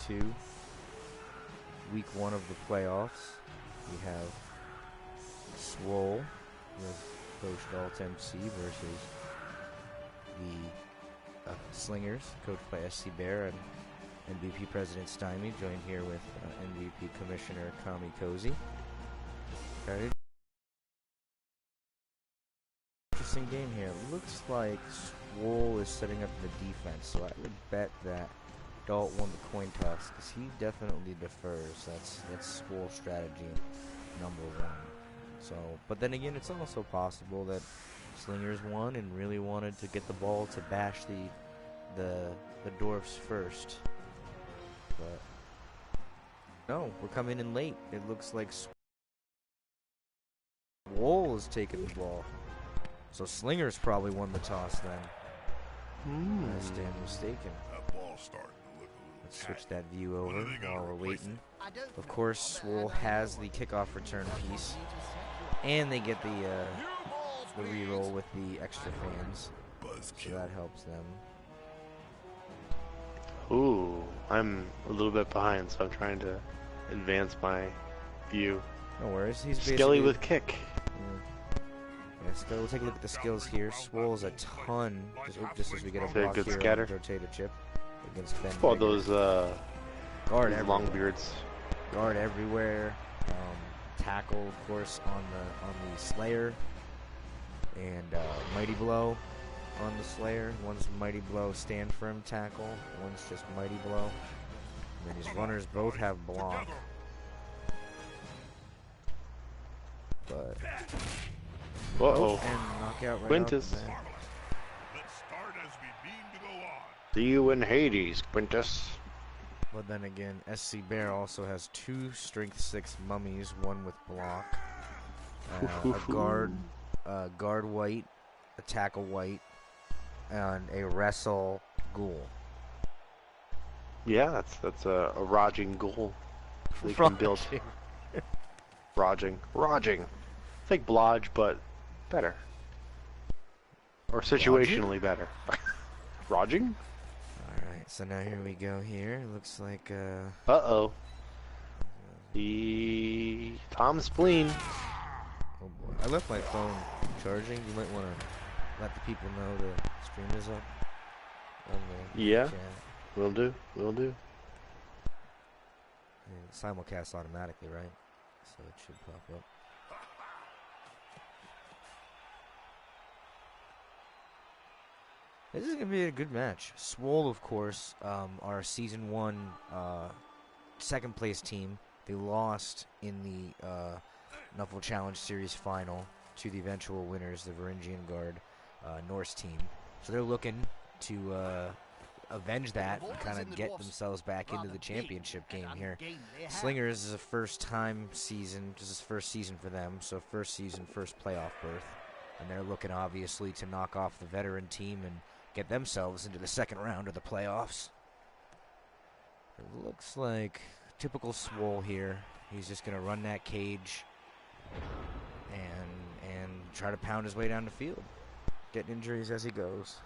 2, week 1 of the playoffs. We have Swole with Coach Dalt MC versus the Slingers, coached by SC Bear and MVP President Stymie, joined here with MVP Commissioner Kami Cozy. Okay. Interesting game here. Looks like Swole is setting up the defense, so I would bet that Dalt won the coin toss because he definitely defers. That's Swole's strategy number 1. So, but then again, it's also possible that Slingers won and really wanted to get the ball to bash the dwarfs first. But no, we're coming in late. It looks like Swole is taking the ball. So Slingers probably won the toss then. I stand mistaken. Let's switch that view over while we're waiting. Of course, Swole has the kickoff return piece, and they get the re-roll with the extra fans, so that helps them. Ooh, I'm a little bit behind, so I'm trying to advance my view. No worries. He's Skelly with kick. Yeah, so we'll take a look at the skills here. Swole is a ton. Just as we get a block good here, scatter. Rotate a chip against Ben. Oh, those guard long beards. Guard everywhere. Tackle, of course, on the Slayer, and Mighty Blow on the Slayer. One's Mighty Blow stand firm tackle. One's just Mighty Blow. And then his runners both have block. But uh-oh. And knockout right Quintus. off the bat. See you in Hades, Quintus. But then again, SC Bear also has 2 strength 6 mummies, one with block, a guard white, a tackle white, and a wrestle ghoul. Yeah, that's a Rajing ghoul. They can build. Rajing. It's like Blodge, but better. Or situationally better. Rajing? Alright, so now here we go here. It looks like, uh-oh. The Tom Spleen. Oh boy. I left my phone charging. You might want to let the people know the stream is up. On the Yeah. chat. Will do. And simulcast automatically, right? So it should pop up. This is going to be a good match. Swole, of course, our Season 1 second place team. They lost in the Knuffle Challenge Series final to the eventual winners, the Varangian Guard Norse team. So they're looking to avenge that and kind of get themselves back into the championship game here. Slingers is a first season for them, so first season, first playoff berth. And they're looking, obviously, to knock off the veteran team and get themselves into the second round of the playoffs. It looks like typical Swole here. He's just going to run that cage and try to pound his way down the field, getting injuries as he goes.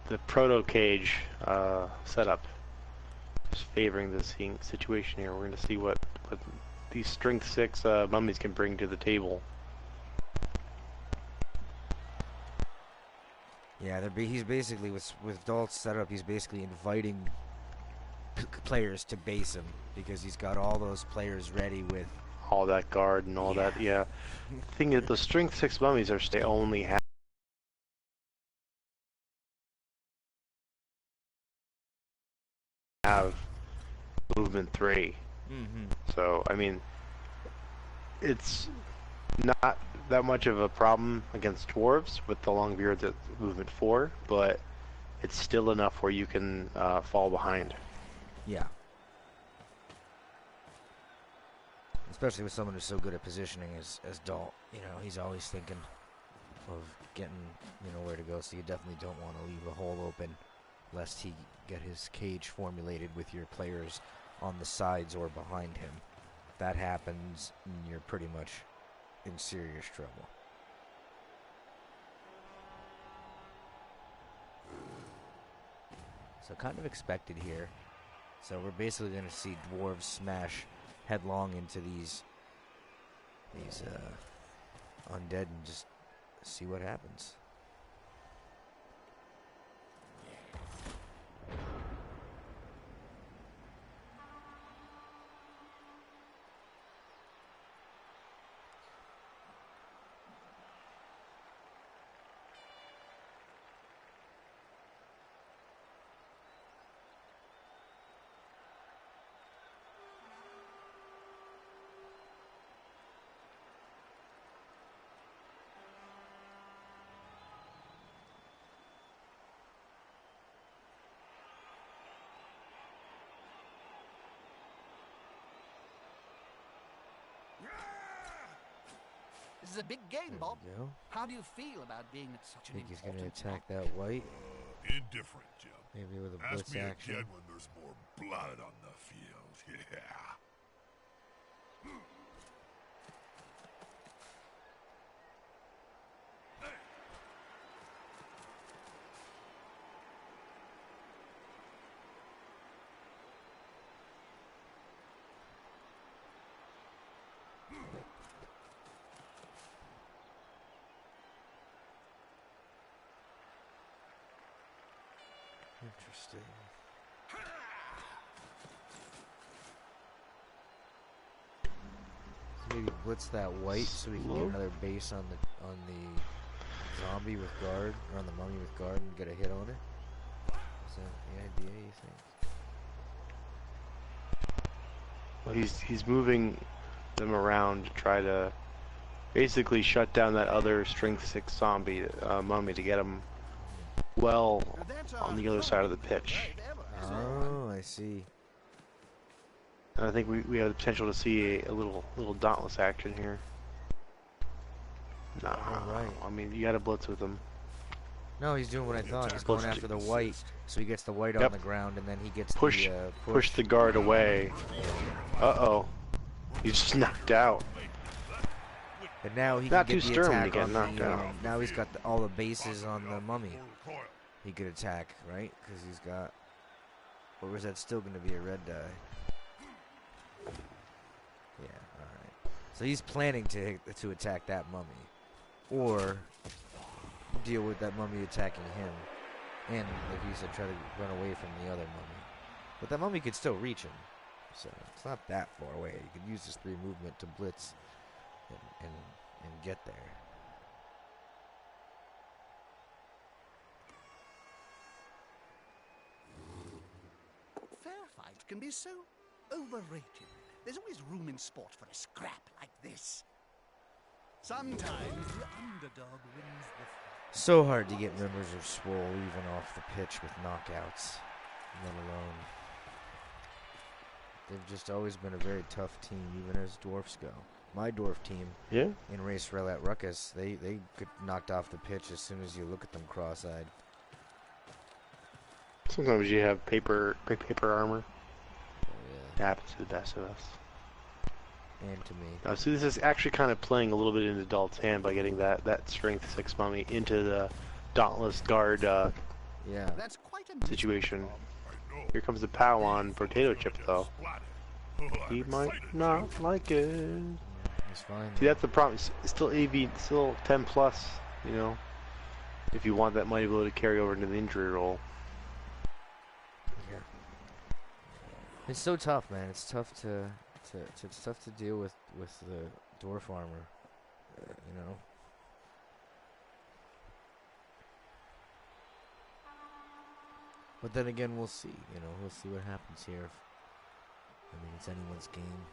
The proto cage setup is favoring this situation here. We're going to see what these strength 6 mummies can bring to the table. Yeah, he's basically, with Dalt's setup, he's basically inviting players to base him because he's got all those players ready with all that guard and all that. Yeah. The thing is, the strength 6 mummies they only have movement 3. So I mean, it's not that much of a problem against dwarves with the long beards at movement 4, but it's still enough where you can fall behind. Yeah. Especially with someone who's so good at positioning as Dalt. You know, he's always thinking of getting, where to go, so you definitely don't want to leave a hole open lest he get his cage formulated with your players on the sides or behind him. If that happens, you're pretty much in serious trouble. So kind of expected here. So we're basically going to see dwarves smash headlong into these undead and just see what happens. This is a big game, Bob. How do you feel about being at such an important Think he's going to attack that white? Indifferent, Jim. Maybe with a Ask blitz me action. again when there's more blood on the field. Yeah. Interesting. So maybe blitz that white so we can get another base on the zombie with guard, or on the mummy with guard, and get a hit on it. Is that the idea, you think? Well, he's moving them around to try to basically shut down that other strength 6 zombie mummy to get him well on the other side of the pitch. Oh, I see. And I think we have the potential to see a little dauntless action here. Nah, right. I mean, you got to blitz with him. No, he's doing what I thought. He's going after the white, so he gets the white on the ground, and then he gets push the guard away. Uh-oh. He's just knocked out. But now he Not can get too the stern attack to get on knocked the, out. now he's got all the bases on the mummy. He could attack, right? Because he's got... Or was that still going to be a red die? Yeah, alright. So he's planning to attack that mummy. Or deal with that mummy attacking him. And, like you said, try to run away from the other mummy. But that mummy could still reach him. So it's not that far away. You could use his 3 movement to blitz and get there. Fair fight can be so overrated. There's always room in sport for a scrap like this. Sometimes the underdog wins the fight. So hard to get members of Swole even off the pitch with knockouts, let alone. They've just always been a very tough team, even as dwarfs go. My dwarf team, in Race Rail at Ruckus, they get knocked off the pitch as soon as you look at them cross-eyed. Sometimes you have great paper armor. Oh, yeah. It happens to the best of us. And to me. Now, see, this is actually kind of playing a little bit into Dalt's hand by getting that strength 6 mummy into the dauntless guard That's quite a situation. Here comes the POW on Potato Chip, though. He might not like it. He's fine. See, that's the problem. It's still AV, still 10 plus, you know, if you want that mighty blow to carry over into the injury roll. Yeah. It's so tough, man. It's tough it's tough to deal with the dwarf armor, you know. But then again, we'll see. You know, we'll see what happens here. I mean, it's anyone's game.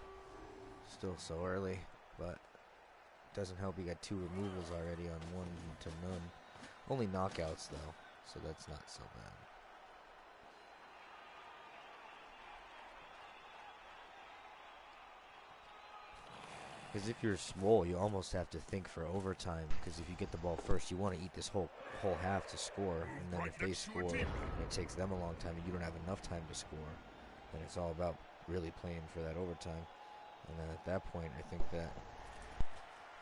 Still so early, but it doesn't help. You got 2 removals already on 1 to none. Only knockouts though, so that's not so bad. Because if you're Swole, you almost have to think for overtime. Because if you get the ball first, you want to eat this whole half to score. And then if they score, and it takes them a long time, and you don't have enough time to score, then it's all about really playing for that overtime. And then at that point, I think that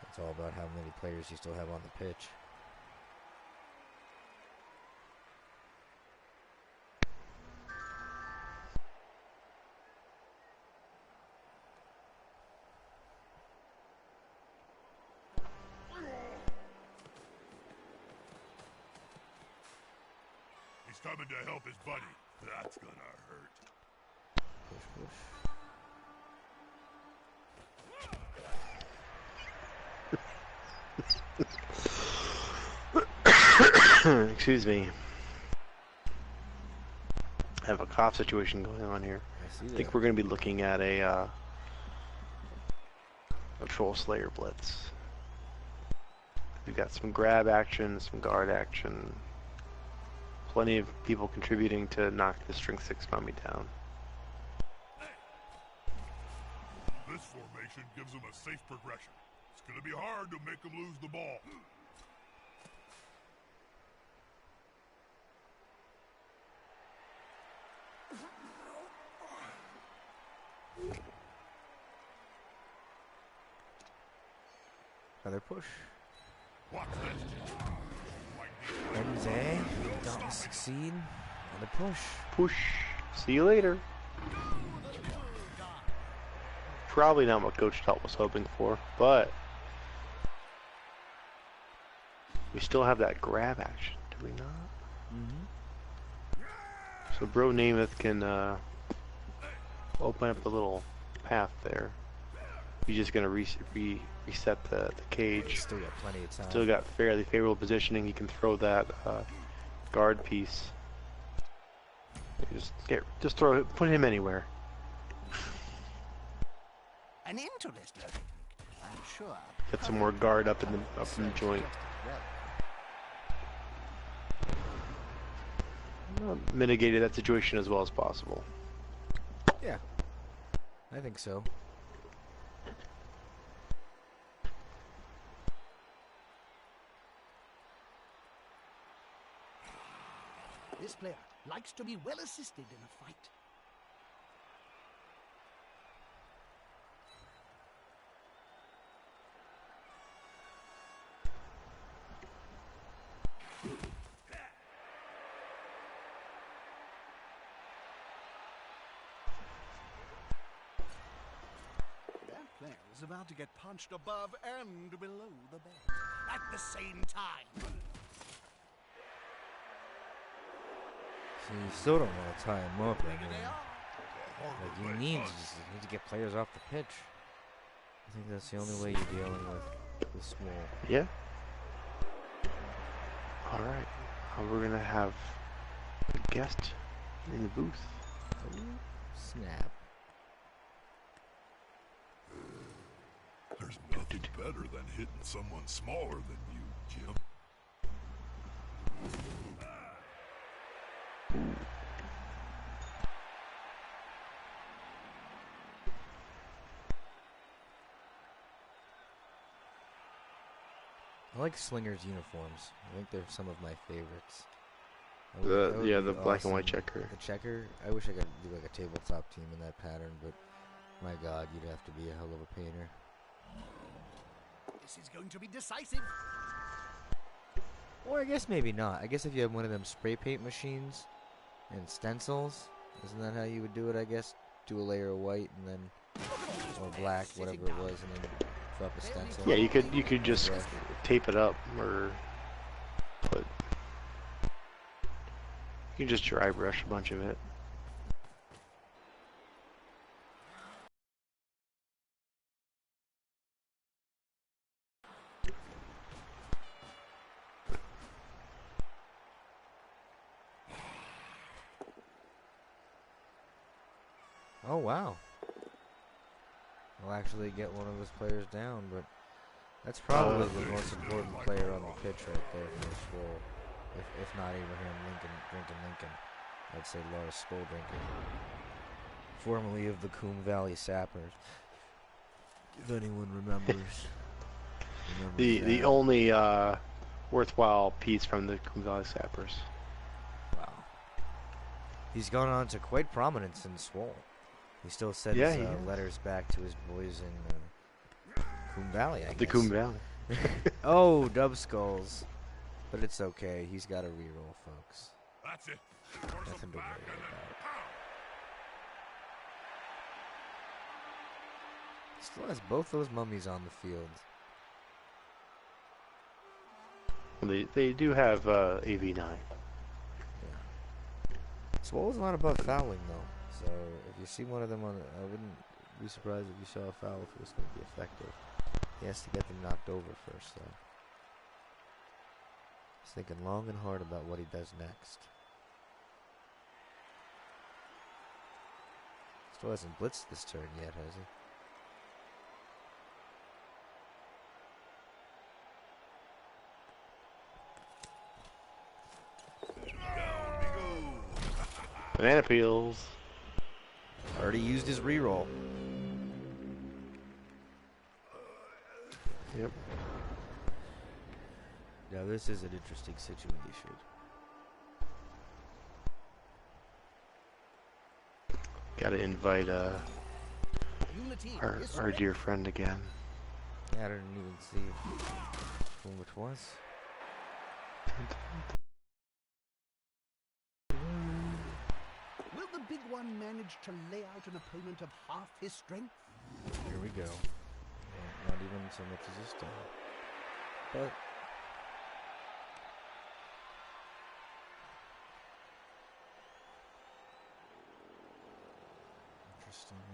it's all about how many players you still have on the pitch. He's coming to help his buddy. That's gonna hurt. Push. Excuse me. I have a cough situation going on here. I think we're going to be looking at a Troll Slayer blitz. We've got some grab action, some guard action. Plenty of people contributing to knock the string 6 mummy down. This formation gives them a safe progression. It's going to be hard to make them lose the ball. Another push. Watch this. Wednesday, don't succeed. Another push. Push. See you later. Probably not what Coach Telt was hoping for, but we still have that grab action, do we not? So Bro Namath can open up a little path there. He's just gonna reset the cage. Still got plenty of time. Still got fairly favorable positioning. He can throw that guard piece. Just throw it. Put him anywhere. An interesting technique, I'm sure. Get some more guard up in the joint. Mitigated that situation as well as possible. Yeah, I think so. This player likes to be well assisted in a fight. That player is about to get punched above and below the belt at the same time. So you still don't want to tie him up. I mean, like you need to get players off the pitch. I think that's the only way you're dealing with Small. Yeah. All right. We're gonna have a guest in the booth. Oh, snap. There's nothing better than hitting someone smaller than you, Jim. I like Slingers uniforms. I think they're some of my favorites. The black and white checker. The checker. I wish I could do like a tabletop team in that pattern, but my God, you'd have to be a hell of a painter. This is going to be decisive. Or I guess maybe not. I guess if you have one of them spray paint machines and stencils, isn't that how you would do it? I guess do a layer of white and then or black, whatever it was, and then drop a stencil. Yeah, you could just tape it up or put. You can just dry brush a bunch of it. Oh wow. We'll actually get one of his players down, but that's probably the most important player on the pitch right there for this role. If not Abraham Lincoln, I'd say Lars Skoldrinken, formerly of the Coombe Valley Sappers. If anyone remembers. The only worthwhile piece from the Coon Valley Sappers. Wow. He's gone on to quite prominence in Swole. He still sends letters back to his boys in Coon Valley, I guess. The Coon Valley. Oh, Dub Skulls. But it's okay. He's got a reroll, folks. That's it. Nothing to worry about. Still has both those mummies on the field. Well, they do have AV9. Yeah. Swole's not above fouling, though. So if you see one of them on it, I wouldn't be surprised if you saw a foul if it was going to be effective. He has to get them knocked over first, though. He's thinking long and hard about what he does next. Still hasn't blitzed this turn yet, has he? Banana peels. Already used his reroll. Yep. Now this is an interesting situation. Gotta invite our dear friend again. I didn't even see whom it was. Will the big one manage to lay out an opponent of half his strength? Here we go. Well, not even so much as this time. But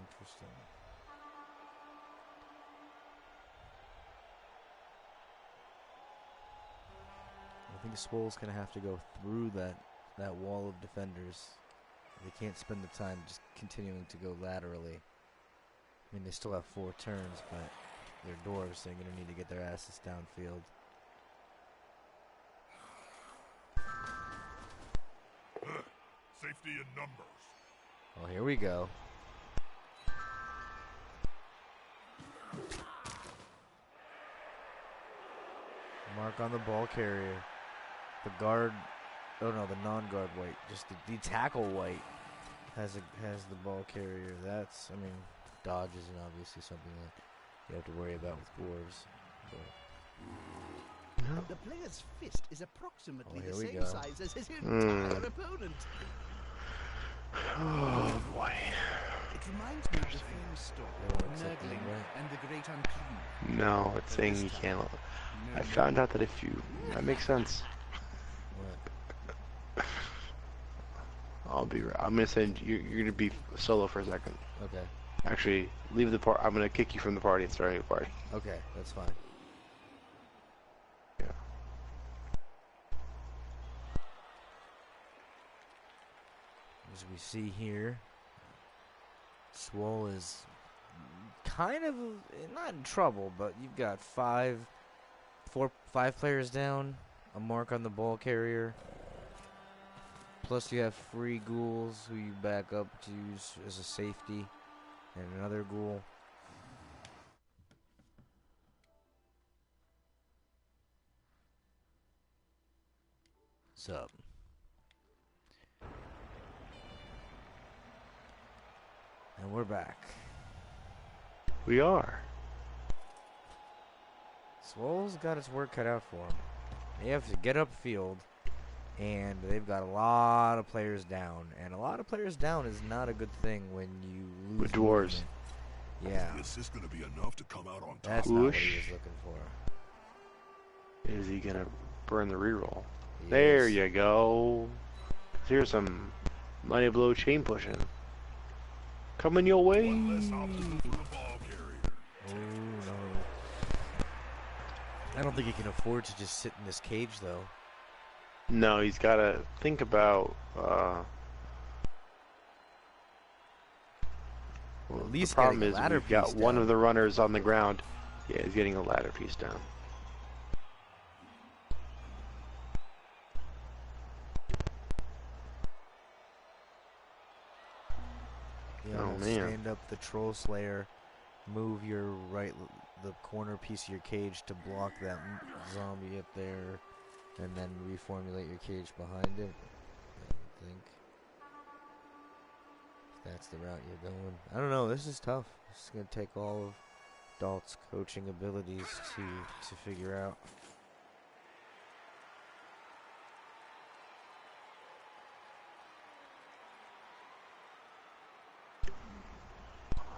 interesting. I think Swole's gonna have to go through that wall of defenders. They can't spend the time just continuing to go laterally. I mean, they still have 4 turns, but they're dwarves. They're gonna need to get their asses downfield. Safety in numbers. Well, here we go. Mark on the ball carrier. The guard, oh no, the non-guard white, just the tackle white has the ball carrier. That's, I mean, dodge isn't obviously something that you have to worry about with dwarves. But The player's fist is approximately here the we same go. size as his entire opponent. Oh boy. It reminds me of the famous story They won't of accept Nurgling it, right? and the Great Unclean. No, it's saying you can't. I found out that if you, that makes sense. what? I'm gonna send you. You're gonna be solo for a second. Okay. Actually, leave the part. I'm gonna kick you from the party and start a new party. Okay, that's fine. Yeah. As we see here, Swole is kind of not in trouble, but you've got 5 players down, a mark on the ball carrier. Plus you have free ghouls who you back up to use as a safety, and another ghoul. What's up? And we're back. We are. Swole's got its work cut out for him. They have to get upfield, and they've got a lot of players down. And a lot of players down is not a good thing when you lose. With dwarves. movement. Yeah. Is this going to be enough to come out on top? That's not what he Whoosh. was looking for. Is he gonna burn the reroll? He There is. you go. Here's some money blow chain pushing. Coming your way. One less obstacle for the ball carrier. Oh, no. I don't think he can afford to just sit in this cage, though. No, he's got to think about. At least the problem getting a is ladder we've got piece one down. of the runners on the ground. Yeah, he's getting a ladder piece down. He Oh, almost man. stand up the Troll Slayer move your the corner piece of your cage to block that zombie up there, and then reformulate your cage behind it. I think if that's the route you're going. I don't know. This is tough. This is gonna take all of Dalt's coaching abilities to figure out.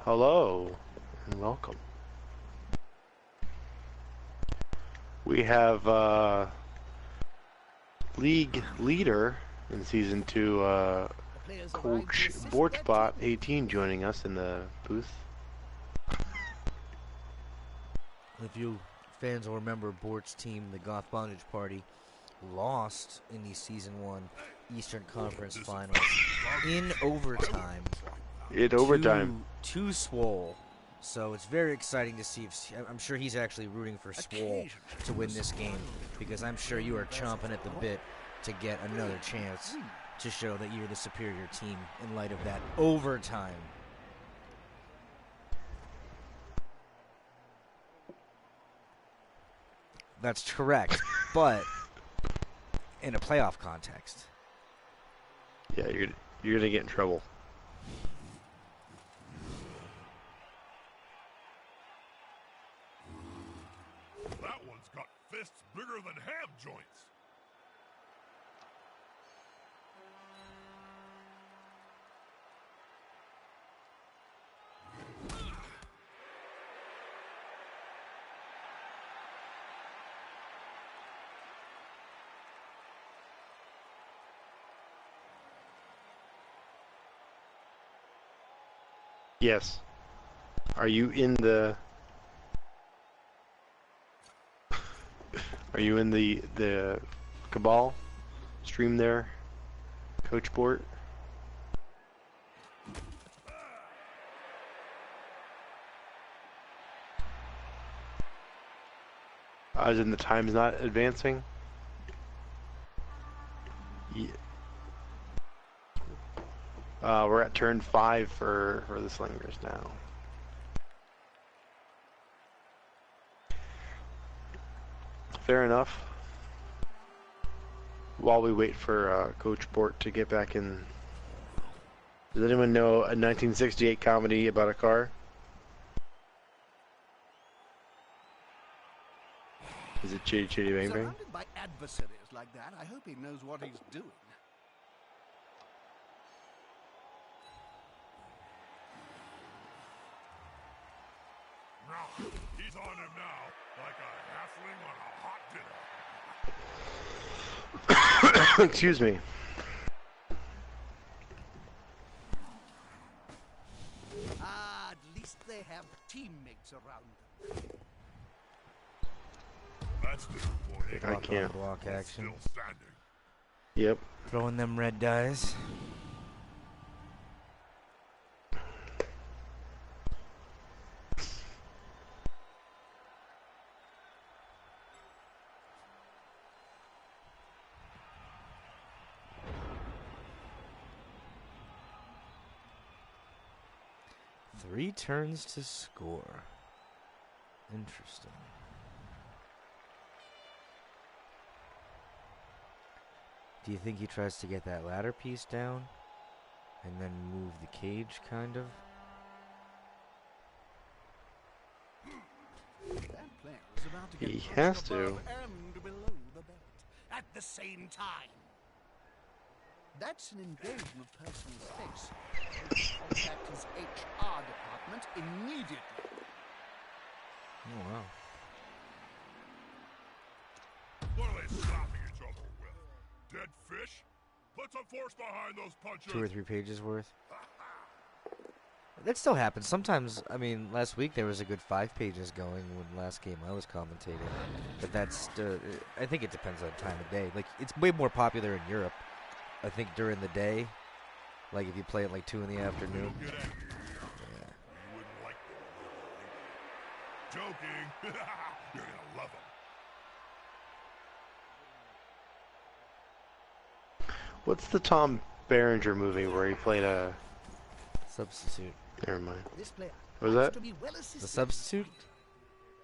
Hello and welcome. We have league leader in season 2, Coach Borchbot18 joining us in the booth. If you fans will remember, Bort's team, the Goth Bondage Party, lost in the Season 1 Eastern Conference Finals in overtime. To Swole. So it's very exciting to see. I'm sure he's actually rooting for Swole to win this game, because I'm sure you are chomping at the bit to get another chance to show that you're the superior team in light of that overtime. That's correct, but in a playoff context. Yeah, you're gonna get in trouble. That one's got fists bigger than ham joints. Yes. Are you in the Cabal stream there, Coach Bort? As in the time's not advancing? Yeah. We're at turn 5 for the Slingers now. Fair enough. While we wait for Coach Bort to get back in, does anyone know a 1968 comedy about a car? Is it Chitty Chitty Bang Bang? Surrounded by adversaries like that, I hope he knows what he's doing. Now, he's on him now, like a halfling on a hot dinner. Excuse me. Ah, at least they have teammates around them. That's disappointing. I can't. Block action. Still standing. Yep. Throwing them red dice. Three turns to score. Interesting. Do you think he tries to get that ladder piece down and then move the cage, kind of? That player is about to get He pushed has to. above and below the belt at the same time. That's an invasion of personal space. Contact his HR department immediately. Oh, wow. What are they slapping each other with? Dead fish? Put some force behind those punches. 2 or 3 pages worth. That still happens. Sometimes, I mean, last week there was a good 5 pages going when last game I was commentating. But that's, I think it depends on time of day. Like, it's way more popular in Europe. I think during the day, like if you play at like 2 in the afternoon. Get angry. Yeah. You wouldn't like that. Joking. You're gonna love them. What's the Tom Berenger movie where he played a... Substitute. Never mind. This player What was that? To be well The assisted. substitute?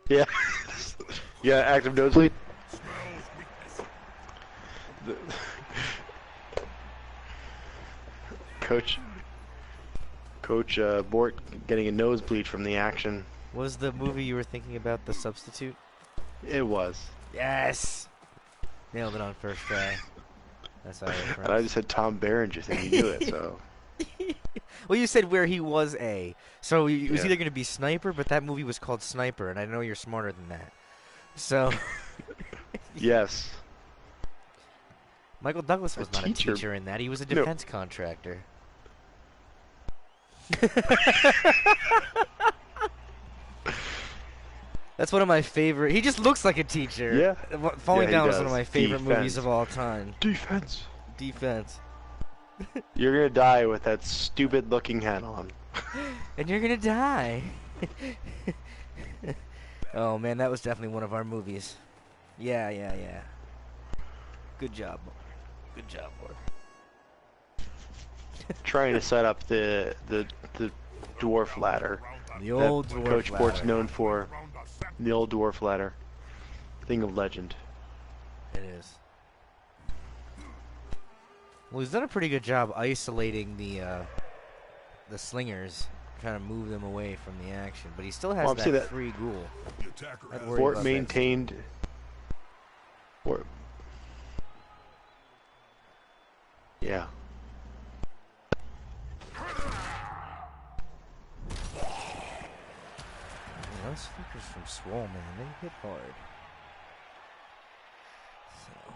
Yeah. Yeah, active nosebleed. The- Coach Bort getting a nosebleed from the action. Was the movie you were thinking about The Substitute? It was. Yes! Nailed it on first try. That's our reference. And I just said Tom Berenger, and you knew it, so. Well, you said where he was A. So it was Yeah. either going to be Sniper, but that movie was called Sniper, and I know you're smarter than that. So Yes. Michael Douglas was A not teacher. a teacher in that. He was a No. defense contractor. That's one of my favorite. He just looks like a teacher. Yeah. Falling Yeah, he Down is one of does. my favorite movies Defense. of all time. Defense. Defense. You're gonna die with that stupid looking hat on. And you're gonna die. Oh man, that was definitely one of our movies. Yeah. Good job. Good job, boy. Trying to set up the dwarf ladder. The old that dwarf Coach Bort's ladder. known for. The old dwarf ladder. Thing of legend. It is. Well, he's done a pretty good job isolating the slingers, trying to move them away from the action. But he still has Well, I'm saying that that free ghoul. The attacker I'd has worry Bort about that. maintained. Bort. Yeah. Those fuckers from Swole, man, they hit hard. So.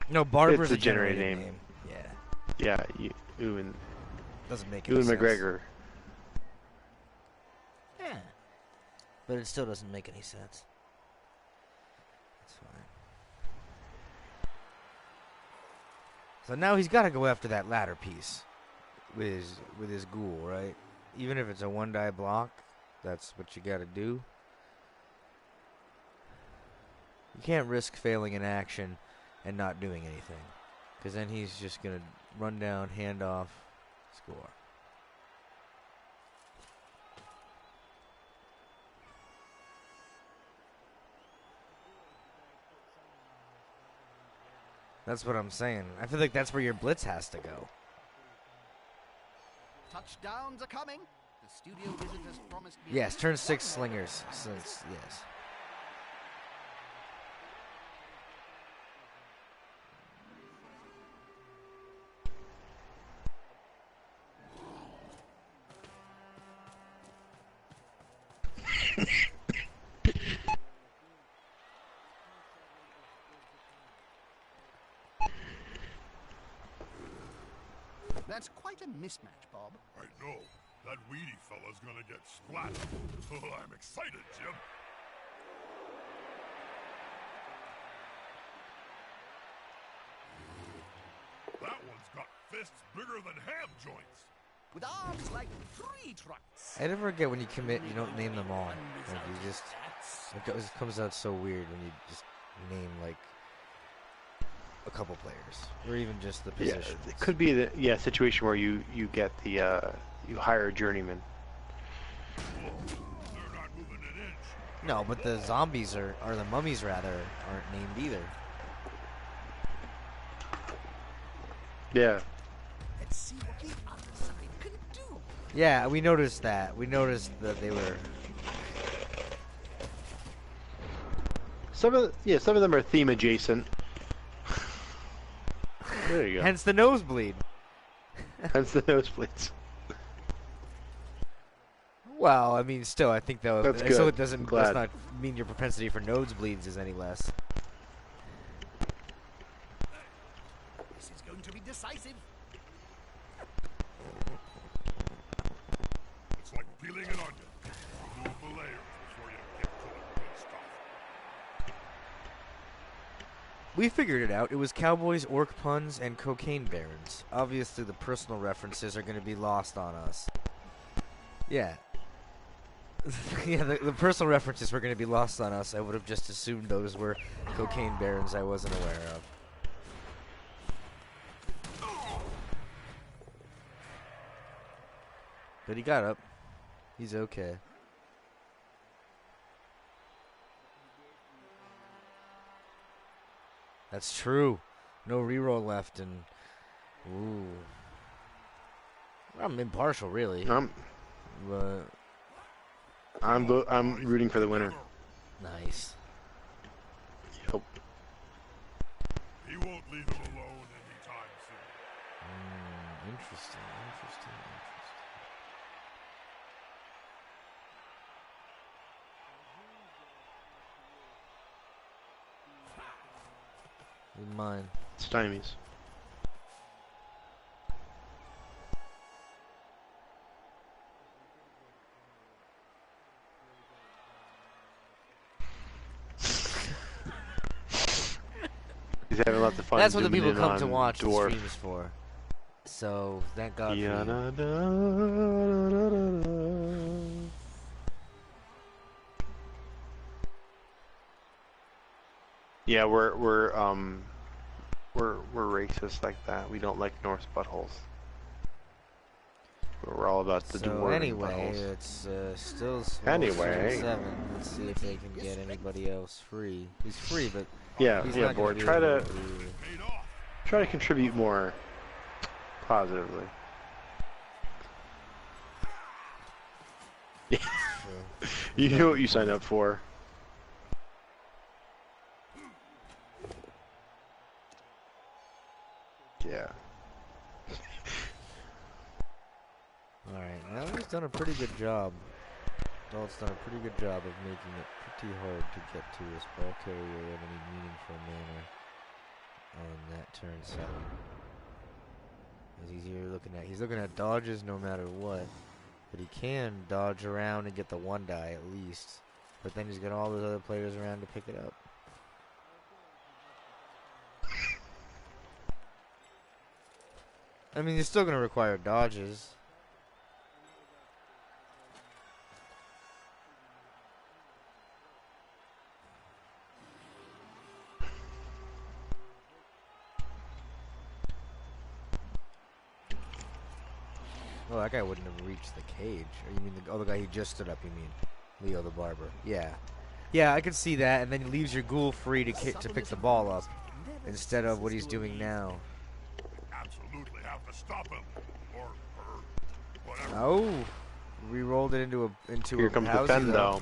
No, Barber's It's a a generated generated name. Yeah, Yeah. Ewan doesn't make any sense. McGregor. Yeah, but it still doesn't make any sense. That's fine. So now he's got to go after that ladder piece with his ghoul, right? Even if it's a one-die block, that's what you got to do. You can't risk failing in action and not doing anything, because then he's just gonna run down, hand off, score. That's what I'm saying. I feel like that's where your blitz has to go. Touchdowns are coming. The studio visitors promised me. Yes, turn 6 slingers. Since yes. That's quite a mismatch, Bob. I know. That weedy fella's gonna get splat. Oh, I'm excited, Jim. That one's got fists bigger than ham joints. With arms like 3 trucks. I never get when you commit, you don't name them all. Like you just, it comes out so weird when you just name like a couple players, or even just the Yeah, position. it could be the situation where you get the you hire a journeyman. They're not moving an inch. No, but the zombies or the mummies rather aren't named either. Yeah. Let's see what the other side can do. Yeah, we noticed that. We noticed that they were. Some of them are theme adjacent. There you go. Hence the nosebleed. Hence the nosebleeds. Well, I mean, still, I think though, That's so good. it does Glad. not mean your propensity for nosebleeds is any less. This is going to be decisive. It's like peeling an onion. Remove the layers before you get to the good stuff. We figured it out. It was cowboys, orc puns, and cocaine barons. Obviously, the personal references are going to be lost on us. Yeah. Yeah, the personal references were going to be lost on us. I would have just assumed those were cocaine barons I wasn't aware of. But he got up. He's okay. That's true. No reroll left, and ooh, I'm impartial, really. But I'm rooting for the winner. Nice. Yep. He won't leave him alone anytime soon. Interesting. With mine. Stymies. He's having lots of fun. That's what the people come to on watch the Dwarf. streams for. So thank God for you. Yeah, we're racist like that. We don't like Norse buttholes. We're all about the So dwarven anyway, buttholes. it's still Anyway. 7. Let's see if they can get anybody else free. He's free, but Yeah, he's yeah, not gonna board. be Try able to to. try to contribute more positively. You knew what you signed up for. Yeah. Alright, now he's done a pretty good job. Dalt's done a pretty good job of making it pretty hard to get to his ball carrier in any meaningful manner on that turn 7. As he's looking at dodges no matter what. But he can dodge around and get the 1 die at least. But then he's got all those other players around to pick it up. I mean, you're still going to require dodges. Oh, that guy wouldn't have reached the cage. Or you mean the other guy he just stood up, you mean? Leo the Barber. Yeah. Yeah, I could see that, and then he leaves your ghoul free to pick the ball up. Instead of what he's doing now. Absolutely have to stop him. Or whatever. Oh. Re-rolled it into a Here comes the Howsy, Fen though. though.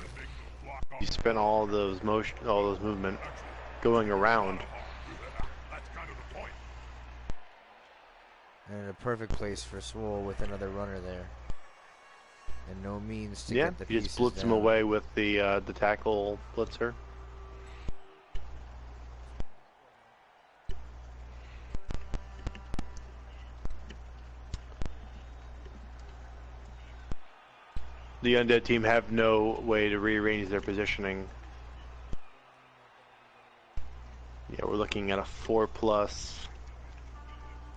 You spent all those movement going around. That's kind of the point. And a perfect place for Swole with another runner there. And no means to Yeah, get the he just pieces blitz him down. away with the tackle blitzer. The undead team have no way to rearrange their positioning. Yeah, we're looking at a 4+.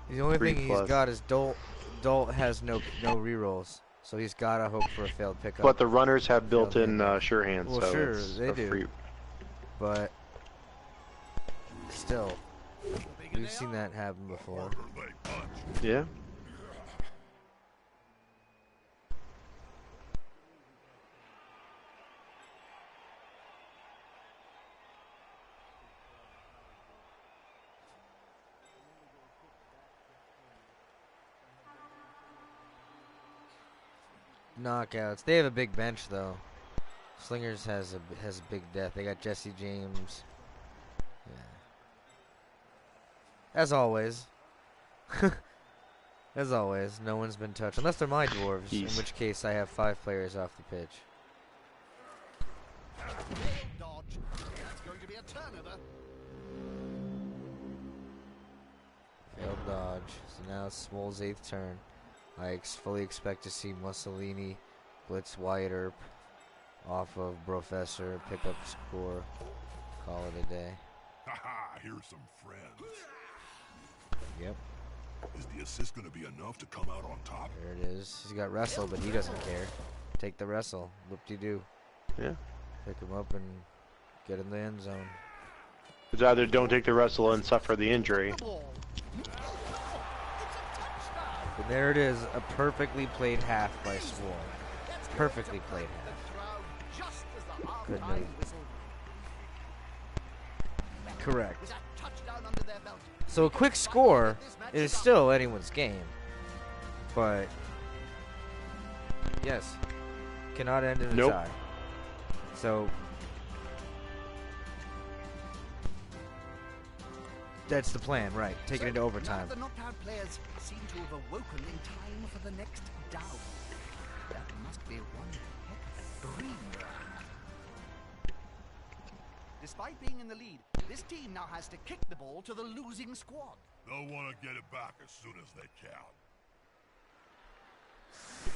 The only 3+. thing he's got is Dolt. Dolt has no rerolls, so he's got to hope for a failed pickup. But the runners have built-in sure hands, Well, so sure, it's they a do. free. But still, we've seen that happen before. Yeah. Knockouts. They have a big bench though. Slingers has a big death. They got Jesse James. Yeah. As always. As always, no one's been touched unless they're my dwarves, in which case I have 5 players off the pitch. Dodge. That's going to be a turnover. Failed dodge. So now it's Swole's 8th turn. I fully expect to see Mussolini blitz Wyatt Earp off of Professor, pick up score, call it a day. Haha, here's some friends. Yep, Is the assist going to be enough to come out on top? there it is. He's got wrestle, but he doesn't care. Take the wrestle. Whoop-de-doo. Yeah. Pick him up and get in the end zone. It's either don't take the wrestle and suffer the injury. The ball. It's a touchdown. But there it is, a perfectly played half by Swole. Perfectly played half. Good move. Correct. So a quick score is still anyone's game. But, yes, cannot end in a tie. So, that's the plan, right? Take it into overtime. The knocked out players seem to have awoken in time for the next down. That must be one heck of a dream. Despite being in the lead, this team now has to kick the ball to the losing squad. They'll want to get it back as soon as they can.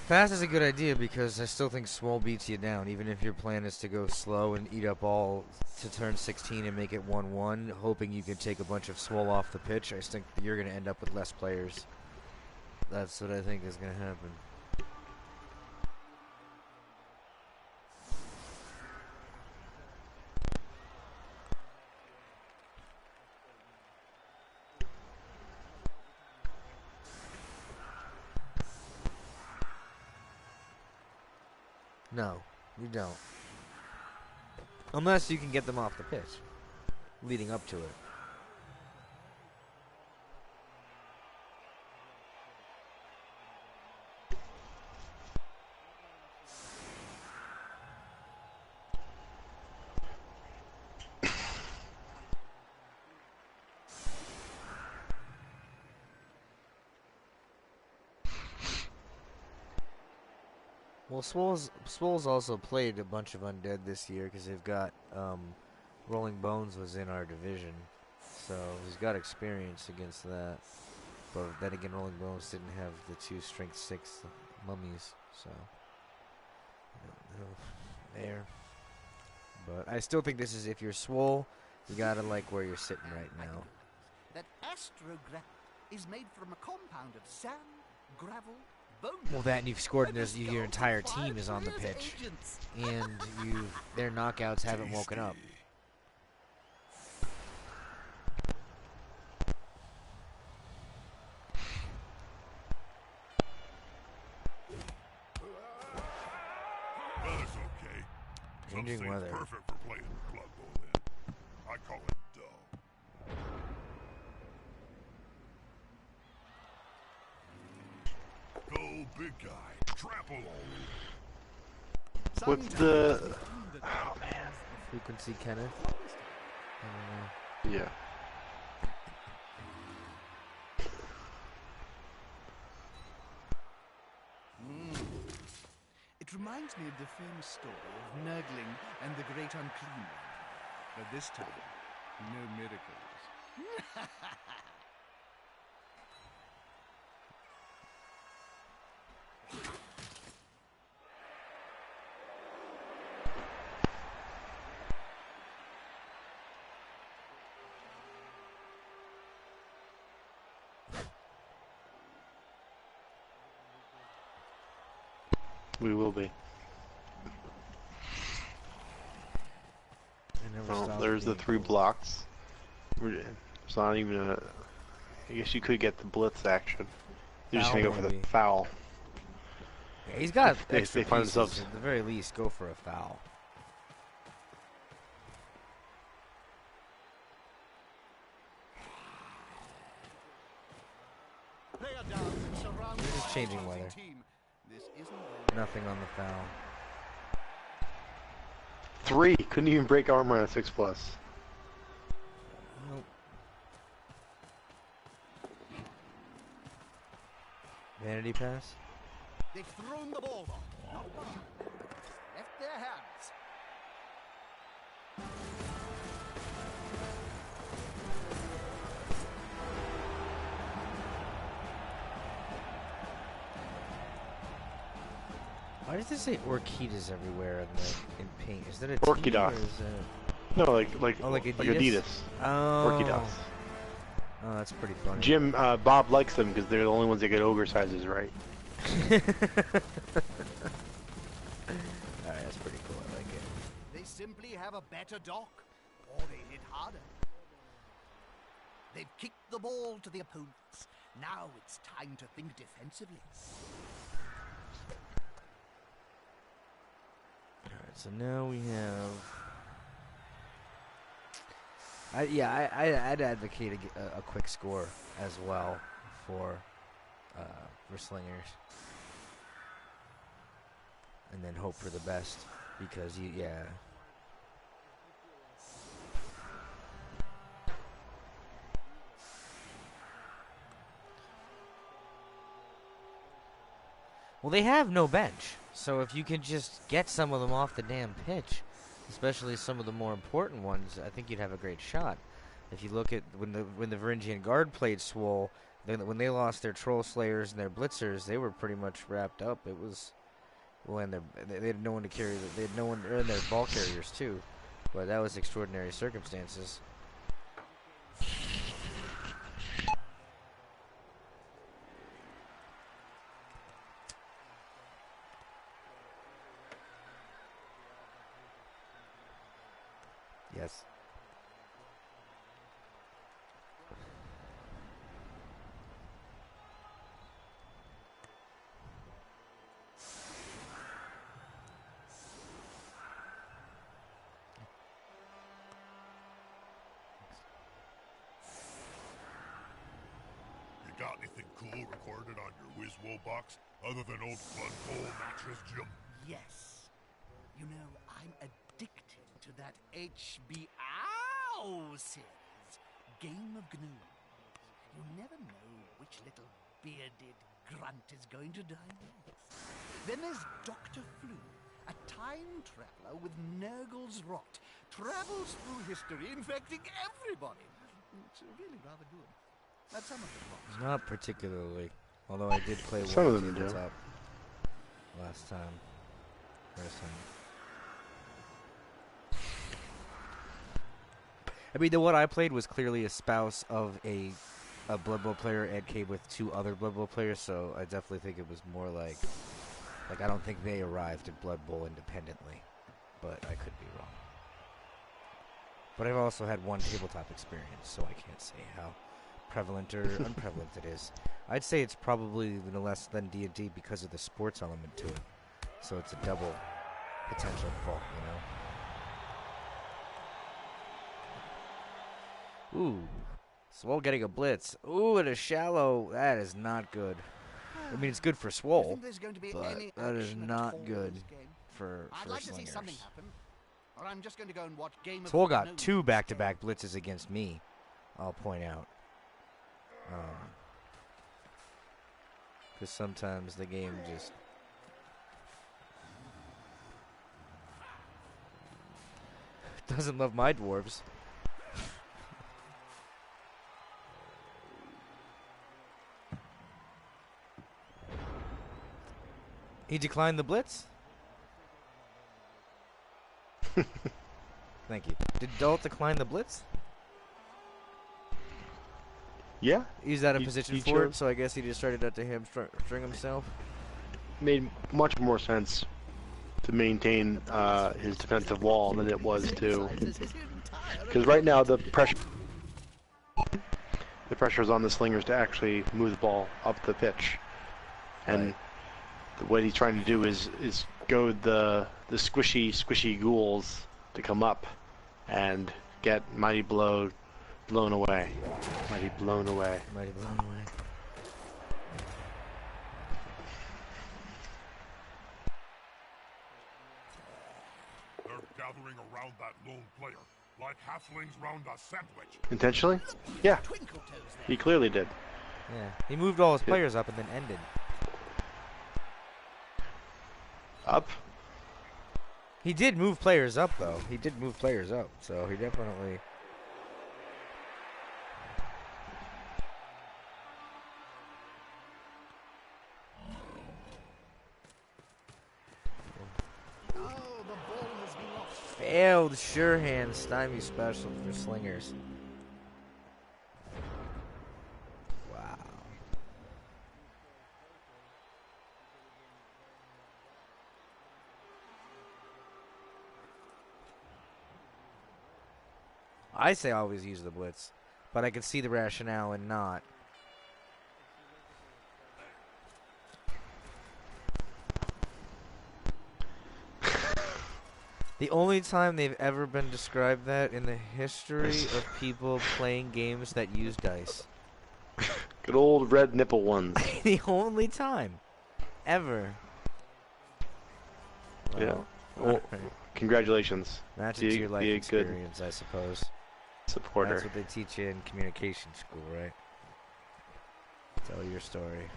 Pass is a good idea because I still think Swole beats you down, even if your plan is to go slow and eat up all to turn 16 and make it 1-1, hoping you can take a bunch of Swole off the pitch. I think you're going to end up with less players. That's what I think is going to happen. No, you don't. Unless you can get them off the pitch, leading up to it. Well, Swole's also played a bunch of Undead this year because they've got Rolling Bones was in our division, so he's got experience against that. But then again, Rolling Bones didn't have the 2 strength 6 mummies, so there. But I still think this is, if you're Swole, you gotta like where you're sitting right now. That astrograph is made from a compound of sand, gravel, bone. Well, that and you've scored, and your entire team is on the pitch, and their knockouts haven't woken up. That's okay. Changing Some weather. perfect for playing Blood Bowl in. I call it dull. Go big guy. Trample on. What's the... Oh, man. Frequency Kenneth? I don't know. Yeah. It reminds me of the famous story of Nurgling and the Great Unclean One. But this time, no miracles. We will be. Well, there's the 3 blocks. It's not even a... I guess you could get the blitz action. You're just going to go for the foul. Yeah, he's got They extra find pieces. themselves... At the very least, go for a foul. They're just changing weather. Nothing on the foul. 3! Couldn't even break armor on a 6+. Nope. Vanity pass? They've thrown the ball off. Left their hands. Why does it say Orchidas everywhere in paint? Is that a Orchidas. T or is that... No, like Adidas? Oh. Orchidas. Oh, that's pretty funny. Jim, Bob likes them because they're the only ones that get ogre sizes right. Alright, that's pretty cool. I like it. They simply have a better dock, or they hit harder. They've kicked the ball to the opponents, Now it's time to think defensively. Alright, so now we have... I'd advocate a quick score as well for Slingers. And then hope for the best, because, Well, they have no bench, so if you can just get some of them off the damn pitch, especially some of the more important ones, I think you'd have a great shot. If you look at when the Varangian Guard played Swole, when they lost their Troll Slayers and their Blitzers, they were pretty much wrapped up. It was when they had no one to carry. They had no one, and their ball carriers too, but that was extraordinary circumstances. Yes. You got anything cool recorded on your Wizwo box other than old Blood Bowl mattress, Jim? Yes. You know, I'm addicted to that HBO series, Game of Gnomes. You never know which little bearded grunt is going to die next. Then there's Dr. Flu, a time traveler with Nurgle's rot, travels through history infecting everybody. It's really rather good. That's some of the plots. Not particularly, although I did play Some one of them do. tabletop last time. First time. I mean, the one I played was clearly a spouse of a Blood Bowl player, Ed K, with two other Blood Bowl players, so I definitely think it was more like I don't think they arrived at Blood Bowl independently, but I could be wrong. But I've also had one tabletop experience, so I can't say how prevalent or unprevalent it is. I'd say it's probably no less than D&D because of the sports element to it, so it's a double potential fault, you know? Ooh. Swole getting a blitz. Ooh, and a shallow. That is not good. I mean, it's good for Swole, but that is not good for I'd like to see something Slingers. happen, or I'm just going to go and watch Game of Swole got Gnomes 2 instead. back-to-back blitzes against me, I'll point out. Because sometimes the game just... doesn't love my dwarves. He declined the blitz? Thank you. Did Dalt decline the blitz? Yeah. He's out of He- position he for it, chose- so I guess he just started to hamstring himself. Made much more sense to maintain his defensive wall than it was to, because right now the pressure's on the Slingers to actually move the ball up the pitch, and what he's trying to do is goad the squishy ghouls to come up and get Mighty blown away. Mighty blown away. Mighty blown away. They're gathering around that lone player, like halflings round a sandwich. Intentionally? Yeah, Twinkle toes there. he clearly did. Yeah. He moved all his players up and then ended. Up. He did move players up, though. He did move players up, so he definitely... Oh, the ball has been lost. Failed sure hand stymie special for Slingers. Wow. I say always use the blitz, but I can see the rationale in not. The only time they've ever been described that in the history of people playing games that use dice. Good old red nipple ones. The only time. Ever. Yeah. Well, Well, congratulations. match it Be- to your life be a good experience, I suppose. Supporter. That's what they teach you in communication school, right? Tell your story.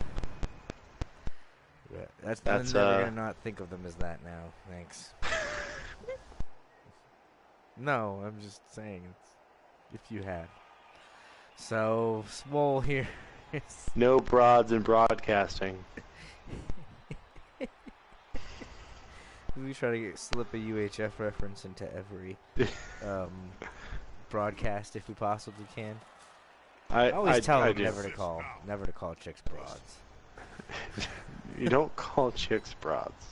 Yeah, I'm never gonna not think of them as that now. Thanks. No, I'm just saying if you had. So Swole here. No broads in broadcasting. We try to slip a UHF reference into every broadcast if we possibly can. I always tell them never to call chicks broads. You don't call chicks broads.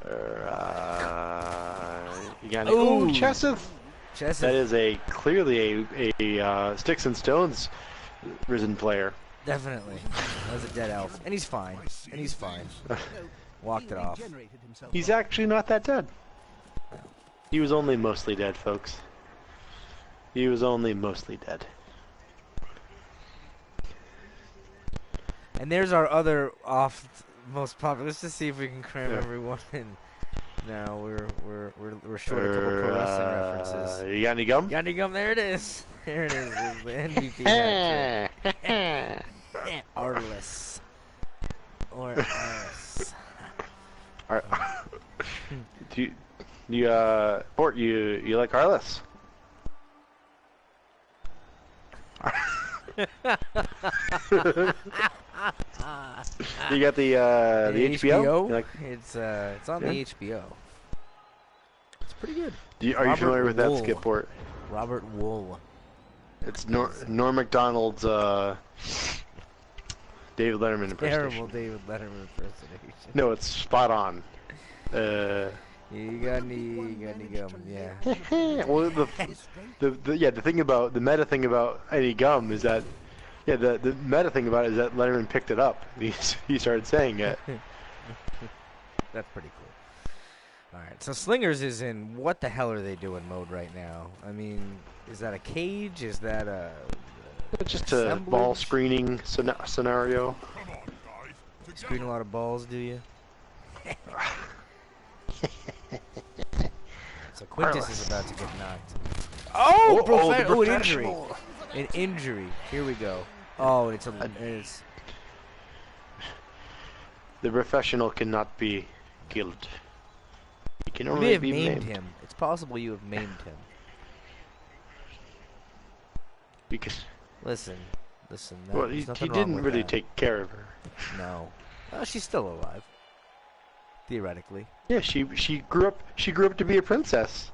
You got any? Ooh, Cheseth! That is clearly a Sticks and Stones risen player. Definitely. That was a dead elf. And he's fine. Walked it off. He's actually not that dead. He was only mostly dead, folks. He was only mostly dead. And there's our other most popular. Let's just see if we can cram everyone in. Now we're short a couple pro wrestling references. You got any gum? Got any gum? There it is. There it is. It's the MVP hat trick. Artless. Or Artless. Do you Bort, you like Arliss? You got the HBO? It's on the HBO. It's pretty good. Are you familiar with that skip, Bort? Robert Wool. It's Norm Macdonald's David Letterman impersonation. Terrible David Letterman impersonation. No, it's spot on. You got any gum? Yeah. Well, the thing about the meta thing about any gum is that, the meta thing about it is that Letterman picked it up. He started saying it. That's pretty cool. All right, so Slingers is in what the hell are they doing mode right now? I mean, is that a cage? Is that a just a ball screening scenario? Screen a lot of balls, do you? So Quintus is about to get knocked. Oh, an injury! An injury. Here we go. Oh, it's the professional cannot be killed. He can you only may have be maimed him. It's possible you have maimed him. Because listen. Well, he didn't really take care of her. No. Well, she's still alive. Theoretically. Yeah, she grew up to be a princess.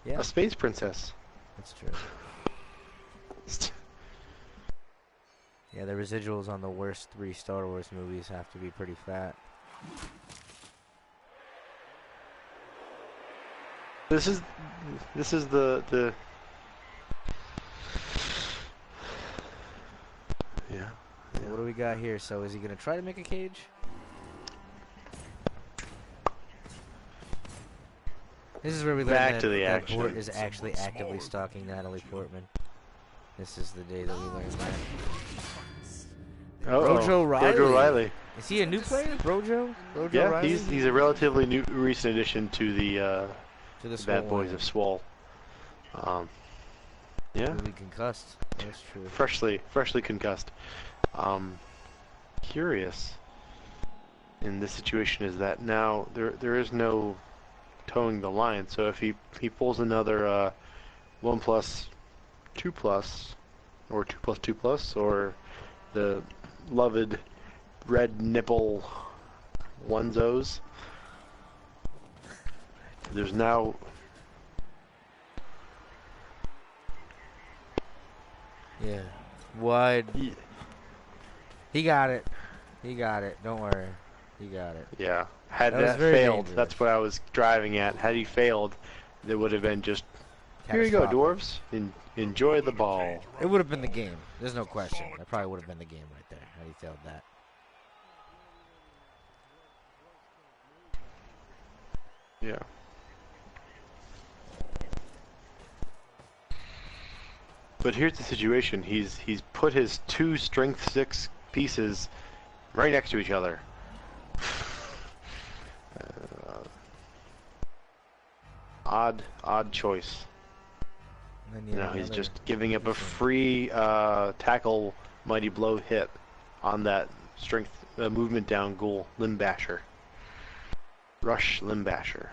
Yeah. A space princess. That's true. Yeah, the residuals on the worst 3 Star Wars movies have to be pretty fat. This is the yeah. What do we got here? So is he gonna try to make a cage? This is where we learn that Bort is actually actively stalking Natalie Portman. This is the day that we learn that. Rojo Riley. Is he a new player? Rojo Riley? he's a relatively recent addition to the Bad Boys of Swole. Yeah. Really concussed. That's true. Freshly concussed. Curious in this situation is that now there is no towing the line. So if he pulls another 1+, 2+, or 2+2+, or the loved red nipple onezos, there's now wide. He got it. Don't worry. He got it. Yeah. Had that failed, dangerous. That's what I was driving at. Had he failed, there would have been just, here you go, dwarves. Enjoy the ball. It would have been the game. There's no question. That probably would have been the game right there. Had he failed that. Yeah. But here's the situation. He's put his 2 strength 6 pieces right next to each other. Odd choice. Now he's just giving up a free tackle mighty blow hit on that strength movement down ghoul, Limb Basher. Rush Limb Basher.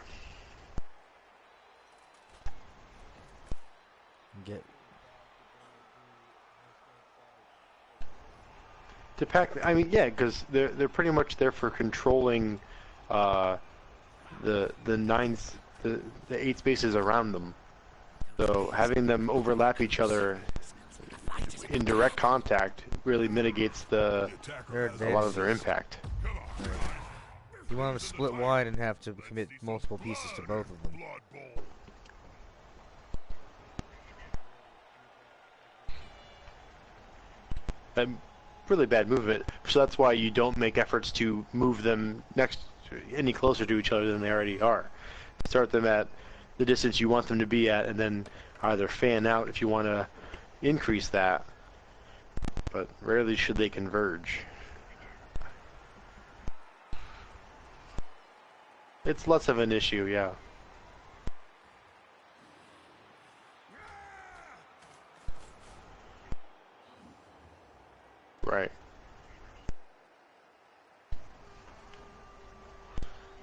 Get to pack. I mean, yeah, because they're pretty much there for controlling the 8 spaces around them. So having them overlap each other in direct contact really mitigates a lot of their impact. You want them to split wide and have to commit multiple pieces to both of them. Really bad movement, so that's why you don't make efforts to move them any closer to each other than they already are. Start them at the distance you want them to be at, and then either fan out if you want to increase that, but rarely should they converge. It's less of an issue, yeah. Right.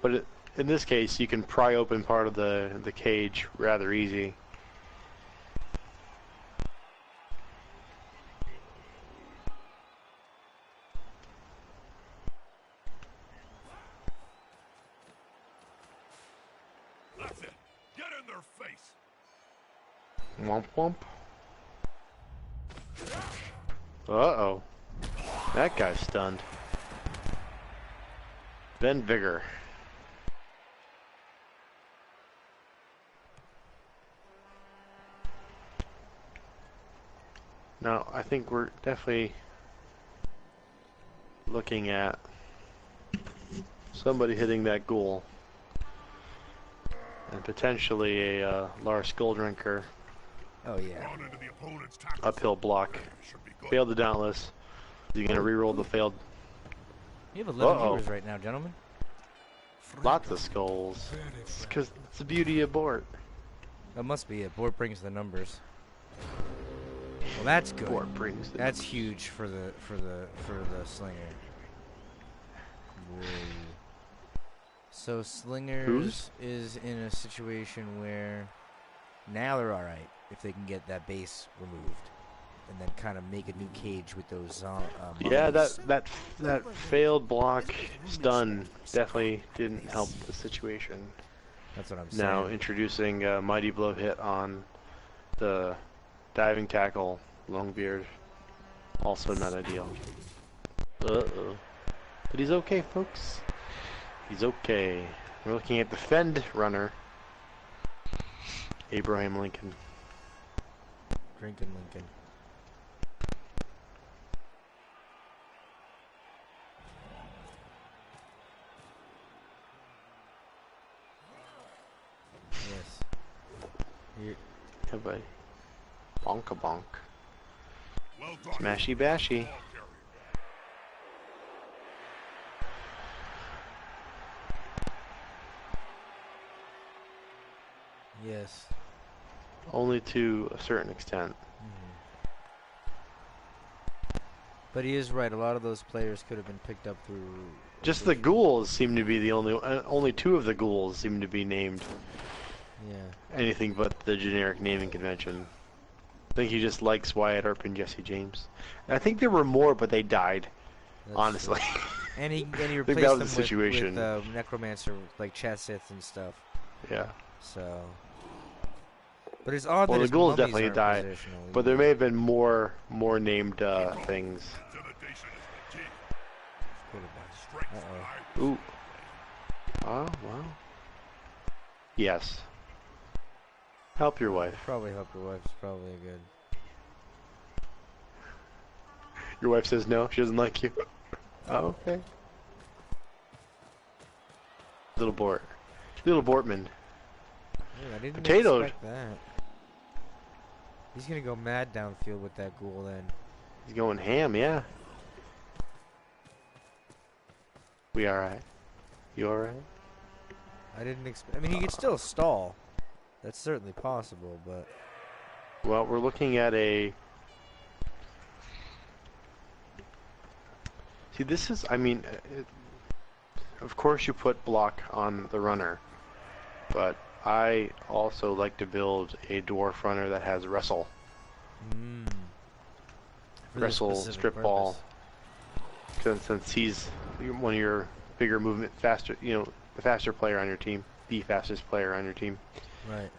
But in this case, you can pry open part of the cage rather easy. That's it. Get in their face. Womp womp. Uh-oh. That guy's stunned. Then Vigor. Now, I think we're definitely looking at somebody hitting that ghoul. And potentially a Lars Skulldrinker. Oh, yeah. Uphill block. Failed the Dauntless. Is he going to reroll the failed? You have 11 viewers right now, gentlemen. Lots of skulls. It's because it's the beauty of Bort. That must be it. Bort brings the numbers. Well, that's good. Bort brings the that's numbers. huge for the Slinger. Whoa. So Slingers is in a situation where now they're all right if they can get that base removed, and then kind of make a new cage with those. Yeah, that failed block stun definitely didn't help the situation. That's what I'm saying. Now introducing a mighty blow hit on the diving tackle Longbeard, also not ideal. Uh-oh. But he's okay, folks. He's okay. We're looking at the Fend runner, Abraham Lincoln. Drinking Lincoln. Yes. Here. Yeah, buddy. Bonka bonk. Well done. Smashy bashy. Yes. Only to a certain extent. But he is right. A lot of those players could have been picked up through. Just the ghouls seem to be the only 2 of the ghouls seem to be named. Yeah. Anything but the generic naming convention. I think he just likes Wyatt Earp and Jesse James. I think there were more, but they died. That's honestly. And he I think replaced that was them the situation. with Necromancer, like Chasith and stuff. Yeah. So. But it's odd Well, that the his ghouls mummies definitely aren't died, positional but there either. may have been more named things. Intimidation is the key. Could have been. Strength Uh-oh. Ooh. Oh, wow. Yes. Help your wife. Probably help your wife. It's probably a good. Your wife says no, she doesn't like you. Oh, okay. Little Bort. Little Bortman. Ooh, I didn't Potatoed. expect that. He's gonna go mad downfield with that ghoul then. He's going ham, yeah. We alright? You alright? I didn't expect. I mean, he could still stall. That's certainly possible, but Well, we're looking at a... See, this is, I mean, of course you put block on the runner, but I also like to build a dwarf runner that has wrestle. for this Wrestle, specific strip purpose. ball. Since he's one of your bigger movement, faster, you know, the faster player on your team, the fastest player on your team. Right.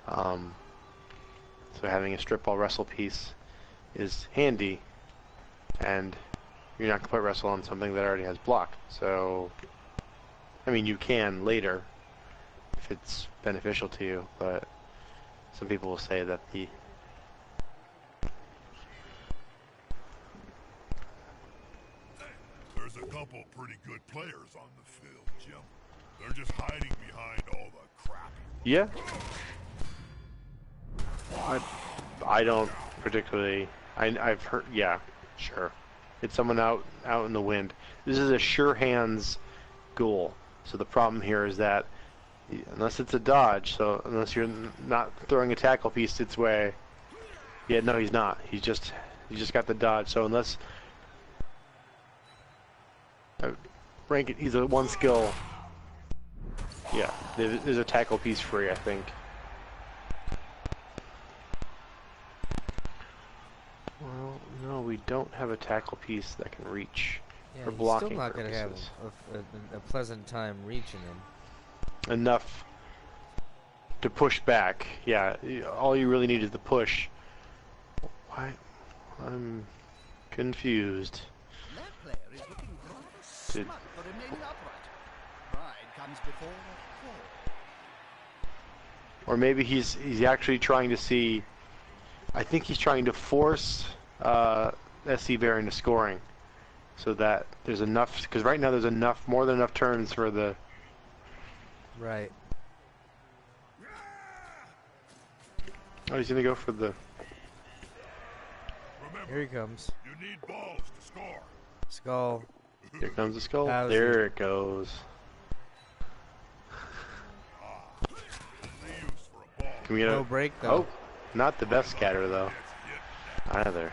So having a strip ball wrestle piece is handy, and you're not going to put wrestle on something that already has block. So, I mean, you can later if it's beneficial to you, but some people will say that the There's a couple pretty good players on the field, Jim. They're just hiding behind all the crap. yeah. I don't particularly. I've heard. Yeah, sure. It's someone out in the wind. This is a sure hands ghoul. So the problem here is that unless it's a dodge, so unless you're not throwing a tackle piece its way. Yeah, no, he's not. He's just got the dodge. So unless rank it, he's a one skill. Yeah, there's a tackle piece free, I think. Well, no, we don't have a tackle piece that can reach Yeah, for he's blocking still not purposes. gonna have a pleasant time reaching him. Enough to push back. Yeah, all you really need is the push. Why? I'm confused. That player is looking rather Did- smart for remaining upright. Pride comes before a fall. Or maybe he's actually trying to see. I think he's trying to force SC Bear into scoring, so that there's enough. Because right now there's more than enough turns for the. Right. Oh, he's gonna go for the. Here Remember, he comes. you need balls to score. Skull. Here comes the skull. How's There it goes. No use for a ball. Can we get No a? break though. Oh, not the best scatter though. That's it. Either.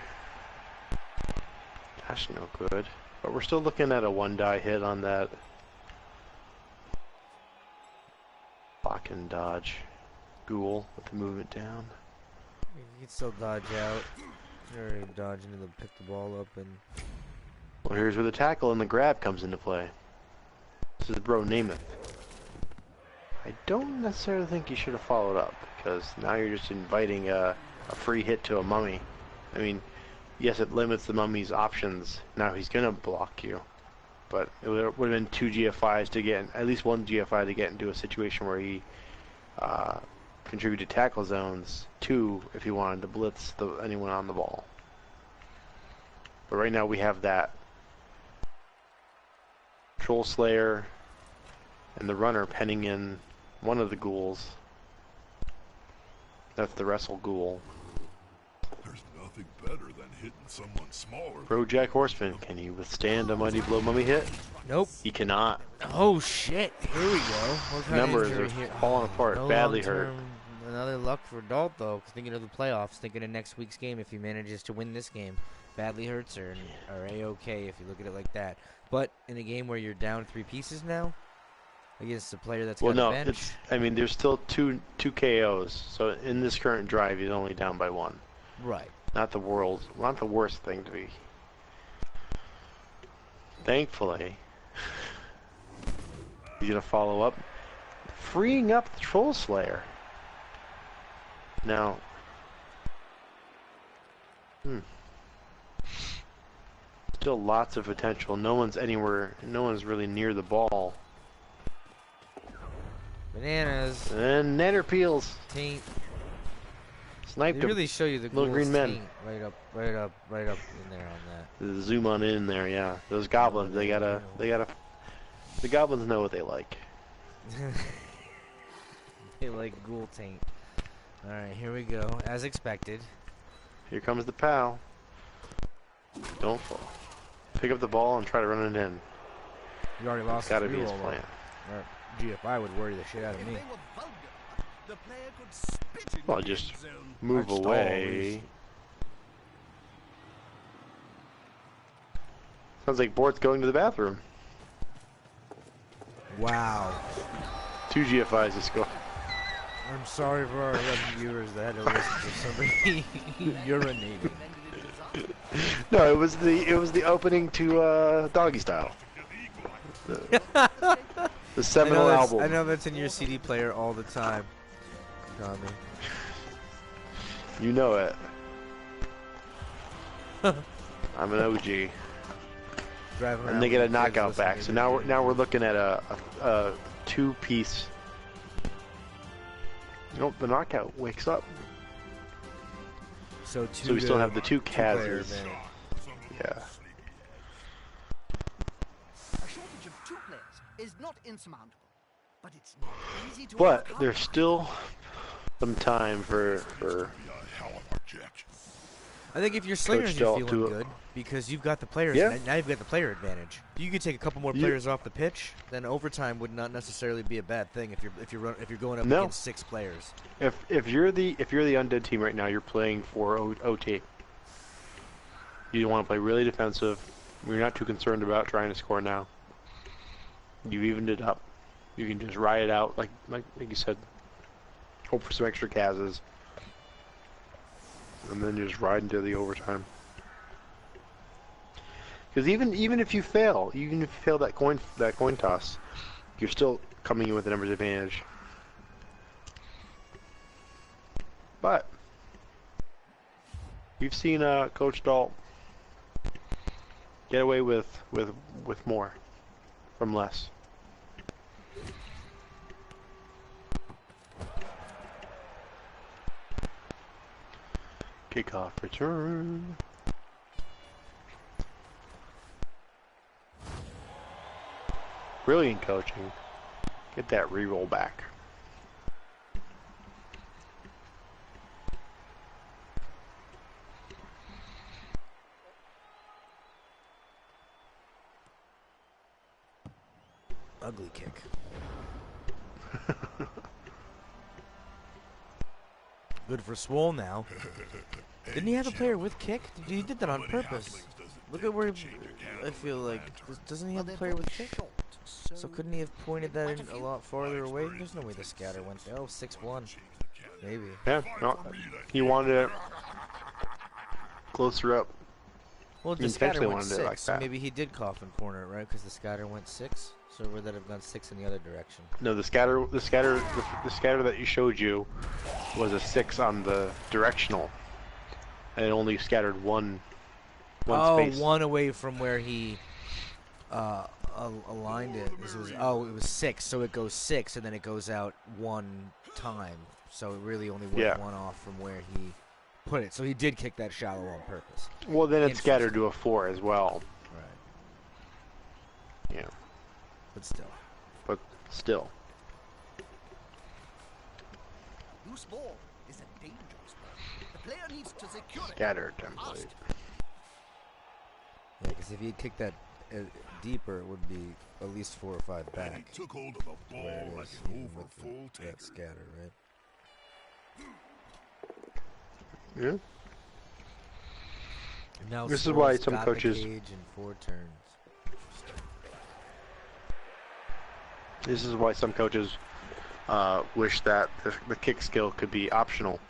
That's no good. But we're still looking at a one die hit on that. Block and dodge. Ghoul with the movement down. You can still dodge out. You're already dodging to pick the ball up and. Well, here's where the tackle and the grab comes into play. This is Bro Namath. I don't necessarily think you should have followed up, because now you're just inviting a free hit to a mummy. I mean, yes, it limits the mummy's options. Now he's going to block you. But it would have been 2 GFIs to get, at least 1 GFI to get into a situation where he contributed tackle zones. 2 if he wanted to blitz anyone on the ball. But right now we have that Troll Slayer and the runner penning in one of the ghouls. That's the wrestle ghoul. There's nothing better than hitting someone smaller. Bro Jack Horseman, can he withstand a mighty blow mummy hit? Nope. He cannot. Oh shit! Here we go. What kind Numbers of injury are here? falling apart. No Badly hurt. long-term. Another luck for Dalt though. 'Cause thinking of the playoffs, thinking of next week's game if he manages to win this game. Badly hurts are A-okay if you look at it like that. But in a game where you're down 3 pieces now, against a player that's Well, got no, a bench. it's. I mean, there's still two KOs. So in this current drive, he's only down by 1. Right. Not the worst thing to be. Thankfully, he's gonna follow up, freeing up the Troll Slayer. Now, still lots of potential. No one's really near the ball. Bananas. And Natter Peels Taint. sniped They him. really show you the Little ghoul's green men. taint right up in there on that. Zoom on in there, yeah. Those goblins, the goblins know what they like. like ghoul taint. Alright, here we go. As expected. Here comes the pal. Don't fall. Pick up the ball and try to run it in. You already lost Gotta the be his reroll, plan. though. GFI would worry the shit out of If me. they were vulgar, the player could spit in Well, the just end zone. move I'd stall, away. Sounds like Bort's going to the bathroom. Wow. 2 GFIs to score. I'm sorry for our 11 viewers that had to listen to somebody urinating. No, it was the opening to Doggy Style. The seminal album. I know that's in your CD player all the time, Tommy. You know it. I'm an OG. Driving around And they get a with your kids knockout back. listening So to now we're looking at a 2-piece. Nope, the knockout wakes up. So we still have the 2 player Kaz's. advantage. Yeah. A shortage of 2 players is not insurmountable, but it's not easy to But overcome. there's still some time for Be a hell of a jet. I think if you're Slingers, you're Coach feeling Dalt to good because you've got the players. Yeah. Now you've got the player advantage. If you could take a couple more You- players off the pitch, then overtime would not necessarily be a bad thing if you're going up No. against 6 players. if you're the undead team right now, you're playing for OT. You want to play really defensive. You're not too concerned about trying to score now. You evened it up. You can just ride it out like you said. Hope for some extra Kaz's. And then just ride into the overtime. Because even if you fail, that coin toss, you're still coming in with the numbers advantage. But we've seen Coach Dalt get away with more from less. Kickoff return. Brilliant coaching. Get that reroll back. Ugly kick. Good for Swole now. Didn't he have a player with kick? He did that on purpose. Look at where I feel like doesn't he have a player with kick? So couldn't he have pointed that in a lot farther away? There's no way the scatter went there. Oh, 6-1. Maybe. Yeah, no, he wanted it closer up. Well, He the scatter intentionally went wanted it 6, like so that. maybe he did cough and corner it, right? Because the scatter went 6. So would that have gone 6 in the other direction? No, the scatter that you showed you was a 6 on the directional, and it only scattered one space. One away from where he aligned it. It was 6. So it goes 6, and then it goes out 1 time. So it really only went 1 off from where he put it. So he did kick that shallow on purpose. Well, then it scattered to a 4 as well. Right. Yeah. But still. Loose ball is a dangerous ball. The player needs to secure it. Scatter template. Yeah, because if he had kicked that deeper, it would be at least 4 or 5 And back. he took hold of the Where ball it like is, an even over with full that tanker. scatter, right? Yeah. And now This is why Swole's some got coaches- the cage in 4 turns. This is why some coaches wish that the kick skill could be optional,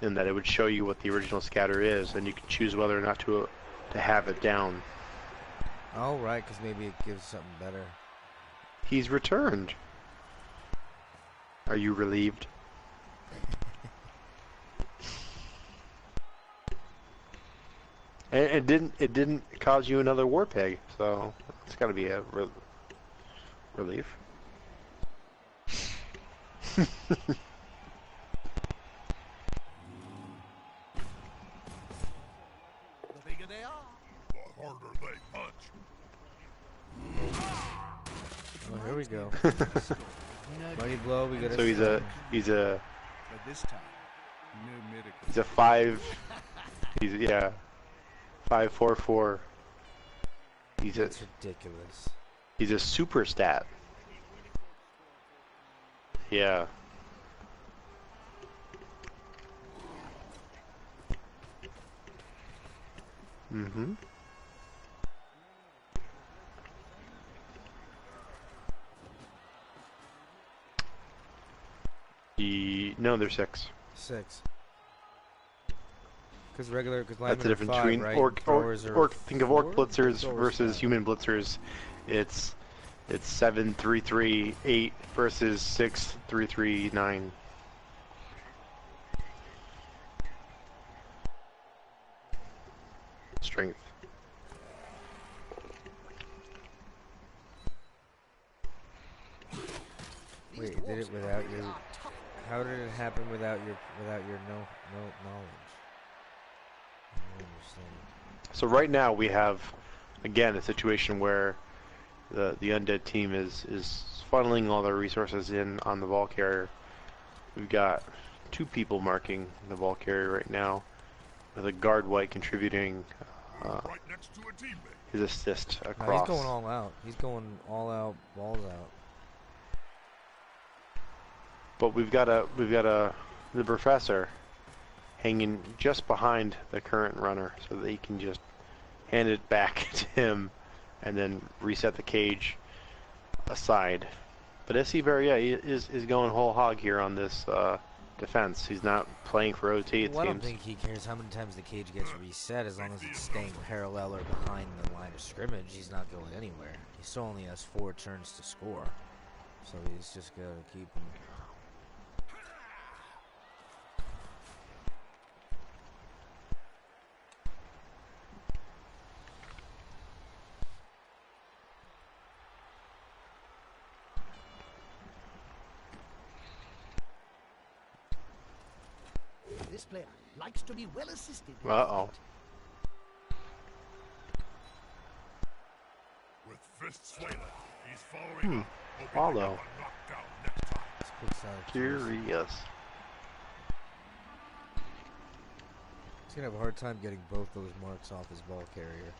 in that it would show you what the original scatter is, and you can choose whether or not to have it down. Oh, right, because maybe it gives something better. He's returned. Are you relieved? And it didn't cause you another war peg, so it's got to be a relief. The bigger they are, The harder they punch. Oh, here we go. Mighty blow. We get a So he's a But this time, no miracle. he's a 5. He's 5-4-4. That's ridiculous. He's a super stat. Yeah. Mm-hmm. No, they're 6. 6. Because because That's the difference between right? orc. Think of orc 4? blitzers Throwers versus 5. human blitzers. It's 7-3-3-8 versus 6-3-3-9. Strength. Wait, did it without your? How did it happen without your no knowledge? I don't understand. So right now we have, again, a situation where the undead team is funneling all their resources in on the ball carrier. We've got 2 people marking the ball carrier right now, with a guard white contributing Right next to a teammate. his assist No, across. he's going all out. He's going all out, balls out. But we've got the professor hanging just behind the current runner, so that he can just hand it back to him, and then reset the cage aside. But SC Bear, yeah, he is going whole hog here on this defense. He's not playing for OT, it Well, I don't seems. think he cares how many times the cage gets reset, as long as it's staying parallel or behind the line of scrimmage. He's not going anywhere. He still only has 4 turns to score, so he's just gonna keep him. This player likes to be well assisted. Uh-oh. With fists flailing, he's following up. Hoping to Follow. get one knocked down next time. It's a quick side. Curious. He's gonna have a hard time getting both those marks off his ball carrier.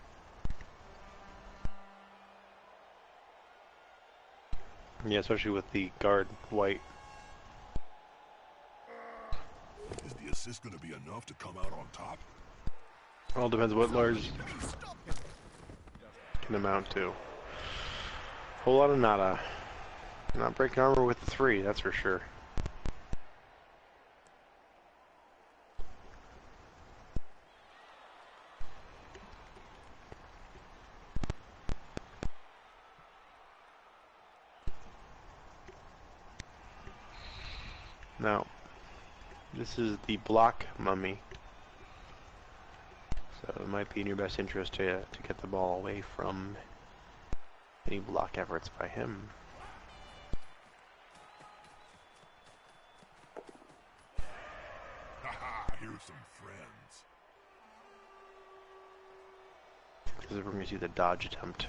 Yeah, especially with the guard white. Is the assist going to be enough to come out on top? All depends what Lars can amount to. Whole lot of nada. Not breaking armor with the 3, that's for sure. Now, this is the block mummy. So it might be in your best interest to get the ball away from any block efforts by him. Haha, here's some friends. This is where we're going to see the dodge attempt.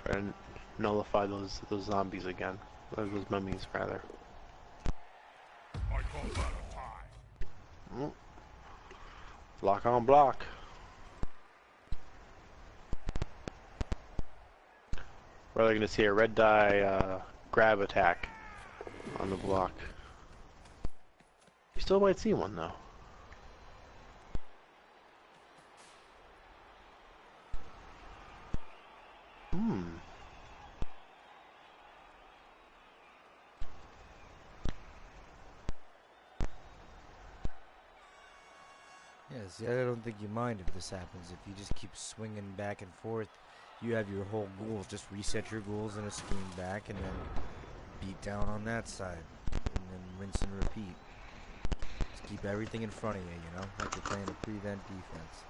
Try to nullify those zombies again. Those mummies, rather. I call that a tie. Block on block. We're going to see a red die grab attack on the block. You still might see one, though. Yes, I don't think you mind if this happens. If you just keep swinging back and forth, you have your whole ghouls. Just reset your ghouls and a screen back, and then beat down on that side, and then rinse and repeat. Just keep everything in front of you, you know, like you're playing a prevent defense.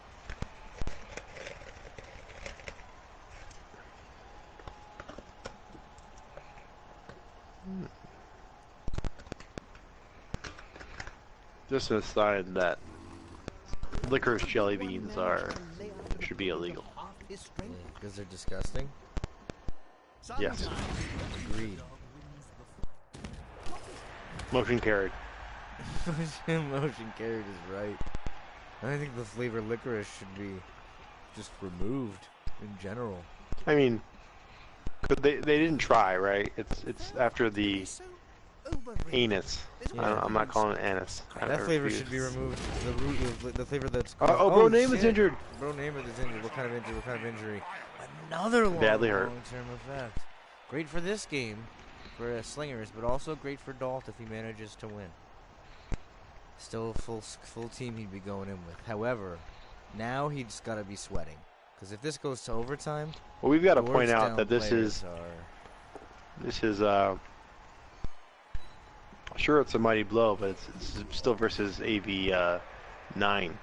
Just an aside that licorice jelly beans should be illegal. Because they're disgusting. Yes. Agreed. Motion carried. Motion carried is right. I think the flavor licorice should be just removed in general. I mean, they didn't try, right? It's after the anus. Yeah. I'm not calling it anus. That flavor should be removed. The flavor that's. Bro name is injured. Bro name is injured. What kind of injury? What kind of injury? Another Badly hurt. long-term effect. Great for this game, for Slingers, but also great for Dalt if he manages to win. Still a full team he'd be going in with. However, now he's got to be sweating, because if this goes to overtime, well, we've got to point out that this is sure it's a mighty blow, but it's still versus AV 9.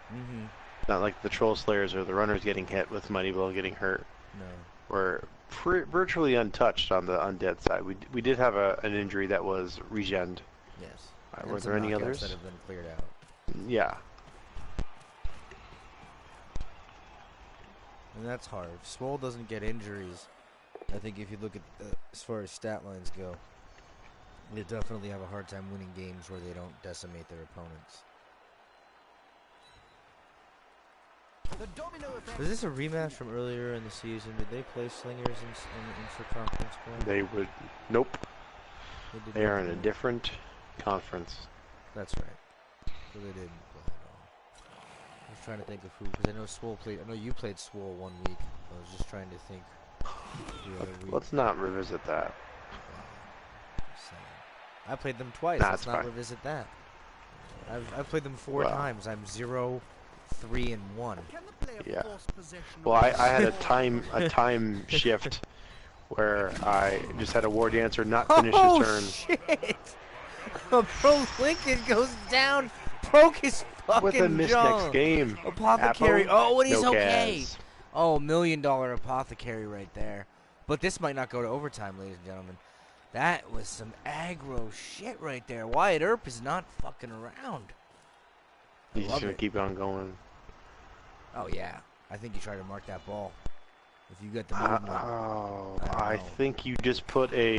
Not like the Troll Slayers or the runners getting hit with mighty blow getting hurt. No. We're virtually untouched on the undead side. We did have an injury that was regened. Yes. Were there any others that have been cleared out? Yeah. And that's hard. If Swole doesn't get injuries, I think if you look at as far as stat lines go, they definitely have a hard time winning games where they don't decimate their opponents. Was this a rematch from earlier in the season? Did they play Slingers in inter-conference play? They would. Nope. They are in a different conference. That's right. So they didn't play at all. I was trying to think of who, because I know Swole played. I know you played Swole 1 week. I was just trying to think. The other week. Let's not revisit that. I played them twice. Nah, Let's not revisit that. I've played them 4 times. I'm 0, 3, and 1. Yeah. Well, I had a time shift where I just had a war dancer not finish his turn. Shit! Bro Lincoln goes down, broke his fucking with a miss jaw. next game. Apothecary. Apple, and he's no okay. Kaz. Oh, $1 million apothecary right there. But this might not go to overtime, ladies and gentlemen. That was some aggro shit right there. Wyatt Earp is not fucking around. He's just gonna keep on going. Oh yeah, I think you try to mark that ball. If you get the movement. I think you just put a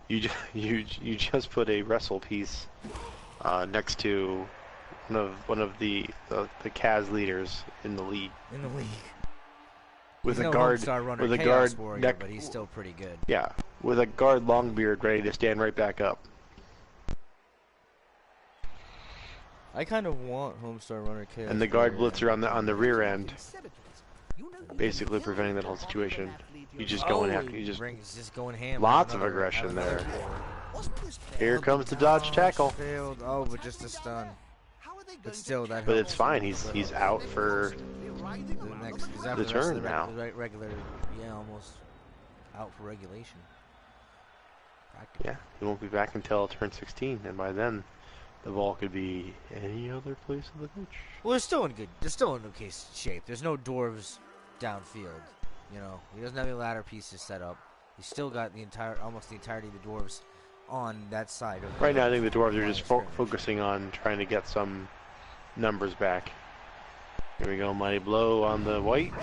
you just put a wrestle piece next to one of the Kaz leaders in the league. In the league. With he's a no guard, runner, with a Chaos guard, warrior, but he's still pretty good. Yeah, with a guard Longbeard ready to stand right back up. I kind of want Homestar Runner Chaos. And the guard blitzer on the rear end, basically preventing that whole situation. You just going after, you just going ham. Lots of aggression there. Here comes the dodge tackle. Failed. Oh, but just a stun. But still, that. But it's fine. He's out for the turn now. Regular, yeah, almost out for regulation. Yeah, he won't be back until turn 16, and by then, the ball could be any other place in the pitch. Well, they're still in okay shape. There's no dwarves downfield. You know, he doesn't have any ladder pieces set up. He's still got almost the entirety of the dwarves on that side. Right now, I think the dwarves are just focusing on trying to get some numbers back. Here we go, mighty blow on the white.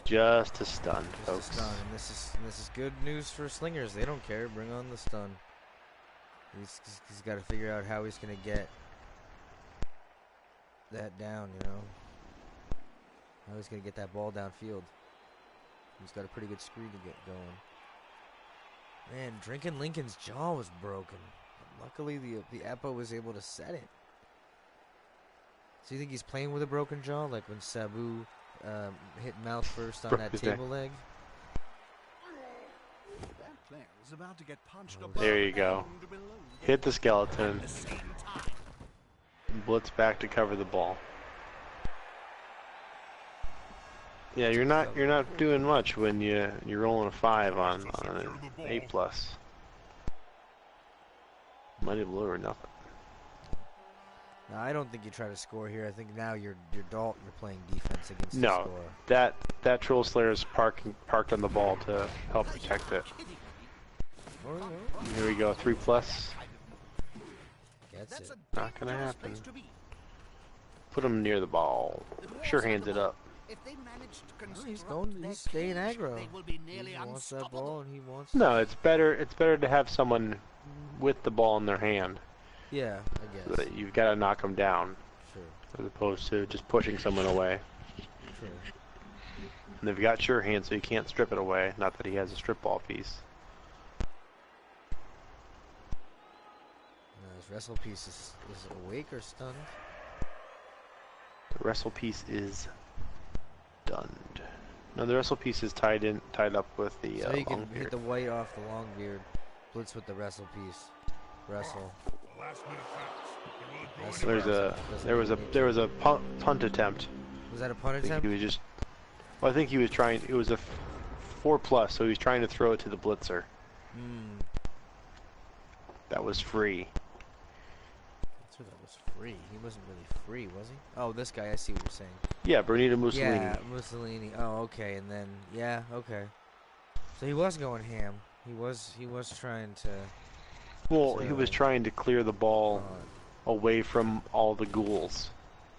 Just a stun, folks. Just a stun, and this is good news for Slingers. They don't care. Bring on the stun. He's got to figure out how he's going to get that down, you know. How he's going to get that ball downfield. He's got a pretty good screen to get going. Man, Drinking Lincoln's jaw was broken. But luckily, the Epo was able to set it. So you think he's playing with a broken jaw, like when Sabu hit mouth first on that table leg? There you go. Hit the skeleton. Blitz back to cover the ball. Yeah, you're not doing much when you're rolling a 5 on an A+. Mighty blow or nothing. No, I don't think you try to score here. I think now you're Dalt. You're playing defense against the No, score. that Troll Slayer is parked on the ball to help protect it. Here we go, 3+. Gets it. Not gonna happen. Put him near the ball. Sure hands it up. If they manage to construct He's going. their He's staying cage, aggro. they will be nearly He wants that unstoppable. ball, and he wants. No, it's better. It's better to have someone with the ball in their hand. Yeah, I So guess. that you've got to knock them down, True. as opposed to just pushing someone away. True. And they've got sure hands, so you can't strip it away. Not that he has a strip ball piece. His wrestle piece is awake or stunned? The wrestle piece is stunned. No, the wrestle piece is tied up with the. So you can long hit beard. the white off the long beard, blitz with the wrestle piece, wrestle. Last minute pass. That's There was a punt attempt. Was that a punt I think attempt? he was just. Well, I think he was trying. It was a 4+, so he was trying to throw it to the blitzer. That was free. That's what that was free. He wasn't really free, was he? Oh, this guy. I see what you're saying. Yeah, Bernito Mussolini. Yeah, Mussolini. Oh, okay. And then yeah, okay. So he was going ham. He was trying to. Well, he was trying to clear the ball away from all the ghouls.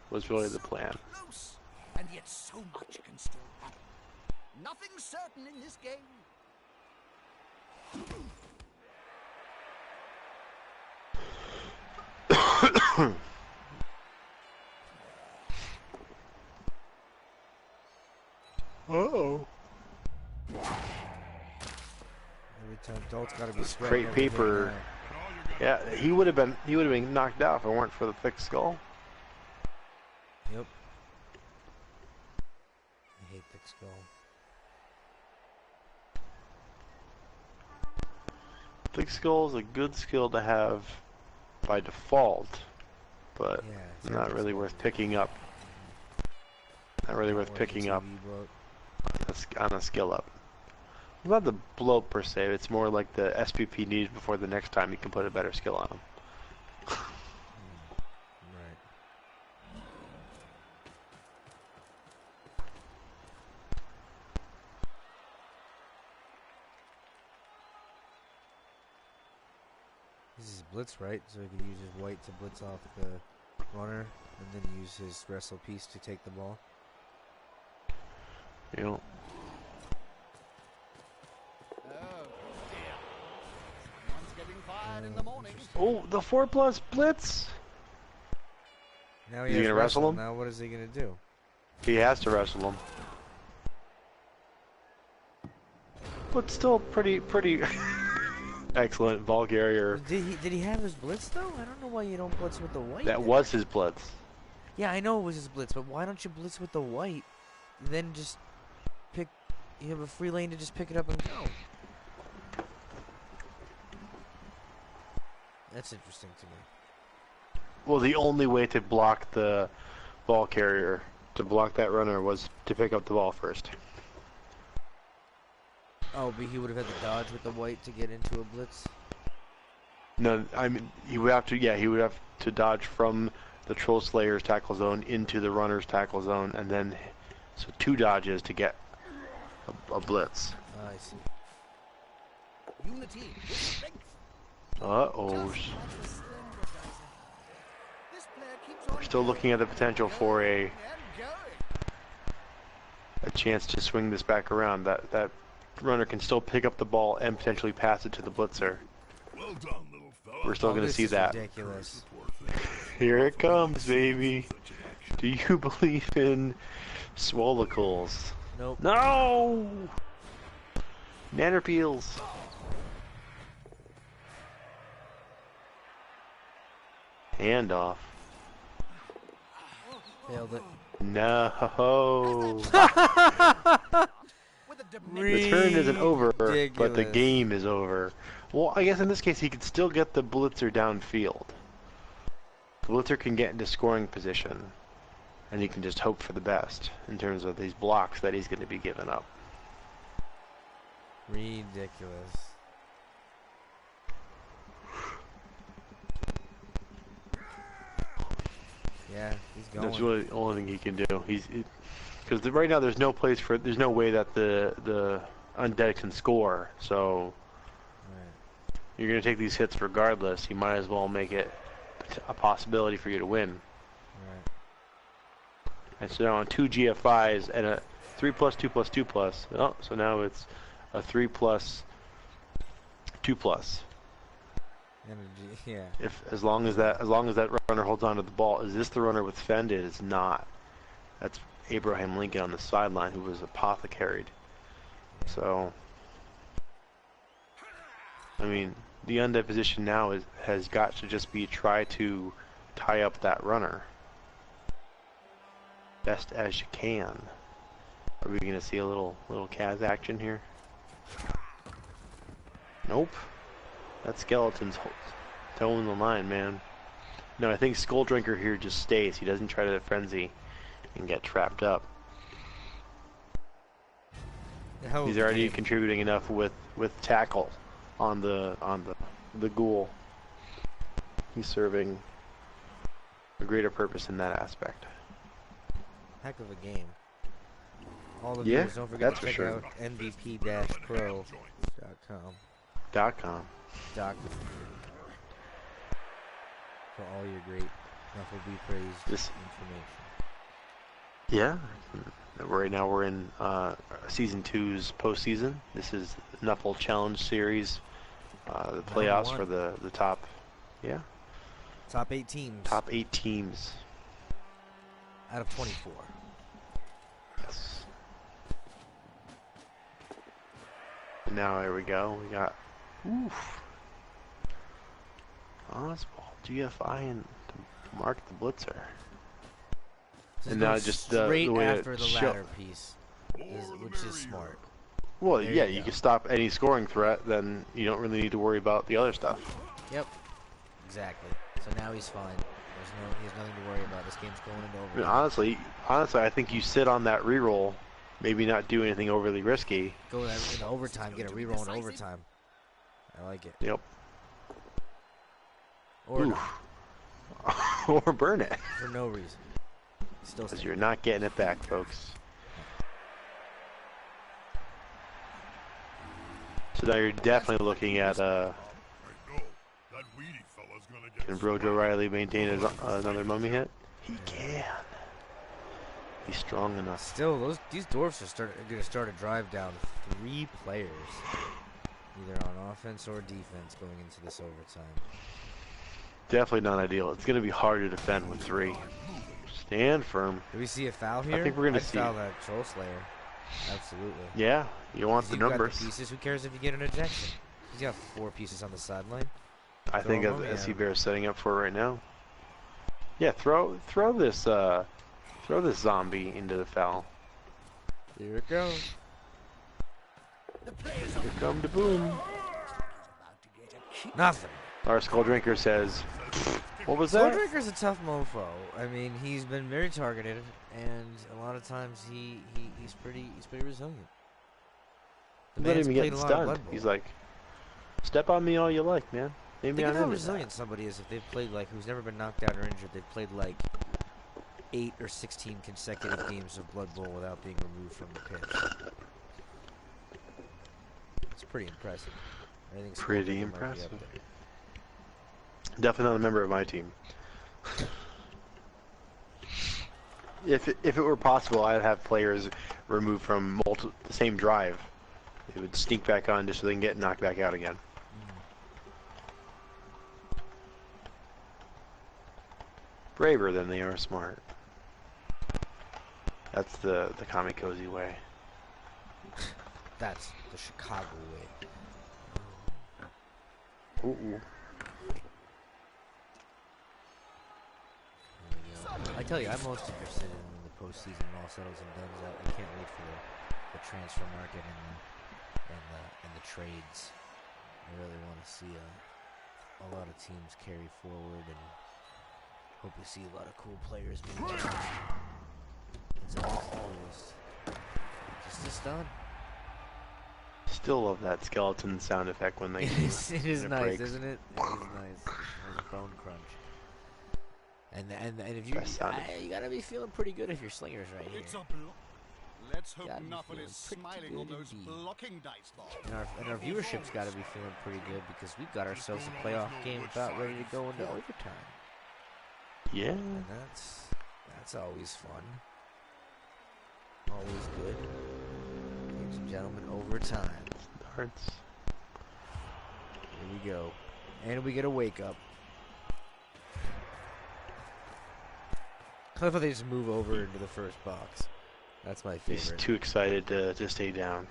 Was really the plan. Close, and yet so much can still happen. Nothing's certain in this game. Uh-oh. Every time Dalt's got to be spreading Crate everything paper. out. Yeah, he would have been knocked out if it weren't for the thick skull. Yep. I hate thick skull. Thick skull is a good skill to have by default, but Yeah, it's not really worth picking up. Not really worth picking up on a skill up. Not the bloat per se, it's more like the SPP needed before the next time you can put a better skill on him. Right. This is blitz, right? So he could use his white to blitz off the runner, and then use his wrestle piece to take the ball. You know, Oh dear. Someone's getting fired in the morning. oh, the 4+ blitz. Now Is he he has gonna wrestle him? Now what is he gonna do? He has to wrestle him. But still pretty excellent ball carrier. Did he have his blitz though? I don't know why you don't blitz with the white. That then. was his blitz. Yeah, I know it was his blitz, but why don't you blitz with the white? Then just pick. You have a free lane to just pick it up and go. That's interesting to me. Well, the only way to block the ball carrier, to block that runner, was to pick up the ball first. Oh, but he would have had to dodge with the white to get into a blitz. No, I mean he would have to. Yeah, he would have to dodge from the Troll Slayer's tackle zone into the runner's tackle zone, and then so 2 dodges to get a blitz. I see. Unity with strength. Uh-oh. Just like the Slinger does it. This player keeps on We're still looking at the potential for going and going. a chance to swing this back around. That runner can still pick up the ball and potentially pass it to the blitzer. Well done, little fella. We're still going to this see is that. ridiculous. Here it comes, baby. Do you believe in swolicles? Nope. No! Nannerpeels. Handoff. Failed it. No. With a The turn isn't over, but the Ridiculous. game is over. Well, I guess in this case he could still get the blitzer downfield. The blitzer can get into scoring position, and he can just hope for the best in terms of these blocks that he's going to be giving up. Ridiculous. Yeah, he's going. That's really the only thing he can do. Because right now there's no way that the undead can score. So Right. you're going to take these hits regardless. You might as well make it a possibility for you to win. Right. And so now on 2 GFIs and a 3 plus 2 plus 2 plus. Oh, so now it's a 3 plus 2 plus. Yeah. If as long as that runner holds onto the ball, is this the runner with fend? It is not. That's Abraham Lincoln on the sideline, who was apothecaried. So, I mean, the undead position now has got to just be try to tie up that runner best as you can. Are we going to see a little Kaz action here? Nope. That skeleton's towing the line, man. No, I think Skull Drinker here just stays. He doesn't try to frenzy and get trapped up. He's already contributing enough with tackle on the ghoul. He's serving a greater purpose in that aspect. Heck of a game. All the viewers, don't forget to check sure. out MVP-pro.com. .com. For all your great Nuffle Be Praised information. Yeah. Right now we're in Season 2's postseason. This is Nuffle Challenge Series. The playoffs for the top. Yeah. Top 8 teams. Top 8 teams. Out of 24. Yes. And now here we go. We got Oswald, GFI, and Mark the Blitzer. This and now just straight the way after the ladder piece, which is smart. Well, there yeah, you can stop any scoring threat, then you don't really need to worry about the other stuff. Yep, exactly. So now he's fine. He has nothing to worry about. This game's going into overtime. I mean, honestly, I think you sit on that reroll, maybe not do anything overly risky. Go into overtime, get a reroll in overtime. I like it. Yep. Or or burn it. For no reason. Still, because you're not getting it back, folks. So now you're definitely looking at can Brojo Riley maintain another mummy hit? He can. He's strong enough. Still, these dwarfs are going to start a drive down 3 players, either on offense or defense, going into this overtime. Definitely not ideal. It's going to be hard to defend with 3. Stand firm. Do we see a foul here? I think we're going to see foul that Troll Slayer. Absolutely. Yeah, you want the numbers. Got the pieces. Who cares if you get an ejection? He's got 4 pieces on the sideline. I think SC Bear is setting up for it right now. Yeah, throw this zombie into the foul. Here it goes. Here come the boom. Nothing. Our Skull Drinker says, "What was that?" Skull Drinker's a tough mofo. I mean, he's been very targeted, and a lot of times he's pretty resilient. He's not even getting stunned. He's like, "Step on me all you like, man." Maybe think of how resilient somebody is if they've played who's never been knocked out or injured. They've played 8 or 16 consecutive games of Blood Bowl without being removed from the pitch. It's pretty impressive. I think pretty impressive. Definitely not a member of my team. If it were possible, I'd have players removed from the same drive. They would sneak back on just so they can get knocked back out again. Braver than they are smart. That's the kamikaze way. That's the Chicago way. Ooh. I tell you, I'm most interested in when the postseason all settles and done. I can't wait for the transfer market and the trades. I really want to see a lot of teams carry forward and hope we see a lot of cool players move on. It's always just done. Still love that skeleton sound effect when they. It is nice, breaks. Isn't it? It is nice. There's a bone crunch. And if you gotta be feeling pretty good if you're Slingers right here. It's a block. Let's hope Nuffle is smiling on those blocking dice balls. And our viewership's got to be feeling pretty good because we've got ourselves a playoff game about ready to go into overtime. Yeah. And that's always fun. Always good. Ladies and gentlemen, overtime. Darts. Here we go. And we get a wake up. I love how they just move over into the first box. That's my He's favorite. too excited to stay down.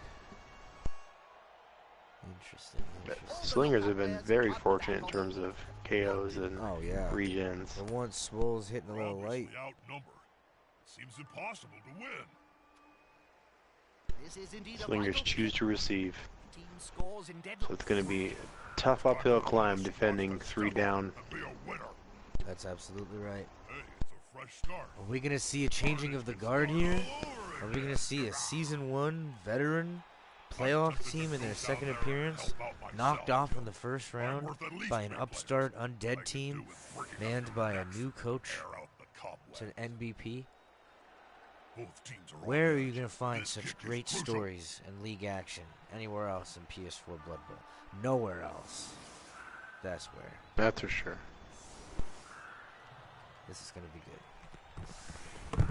Interesting. Slingers have been very fortunate in terms of KOs and regens. The one Swole's hitting a little light. Outnumbered. Seems impossible to win. This is indeed Slingers choose to receive. team scores in So it's going to be a tough uphill climb defending 3 down. And be a winner. That's absolutely right. Hey, it's a fresh start. Are we going to see a changing of the guard here? Are we going to see a Season 1 veteran playoff team in their second appearance knocked off in the first round by an upstart undead team manned by a new coach to an NBP? Both teams are Where are you going to find such great stories and league action anywhere else in PS4 Blood Bowl? Nowhere else. That's where. That's for sure. This is going to be good.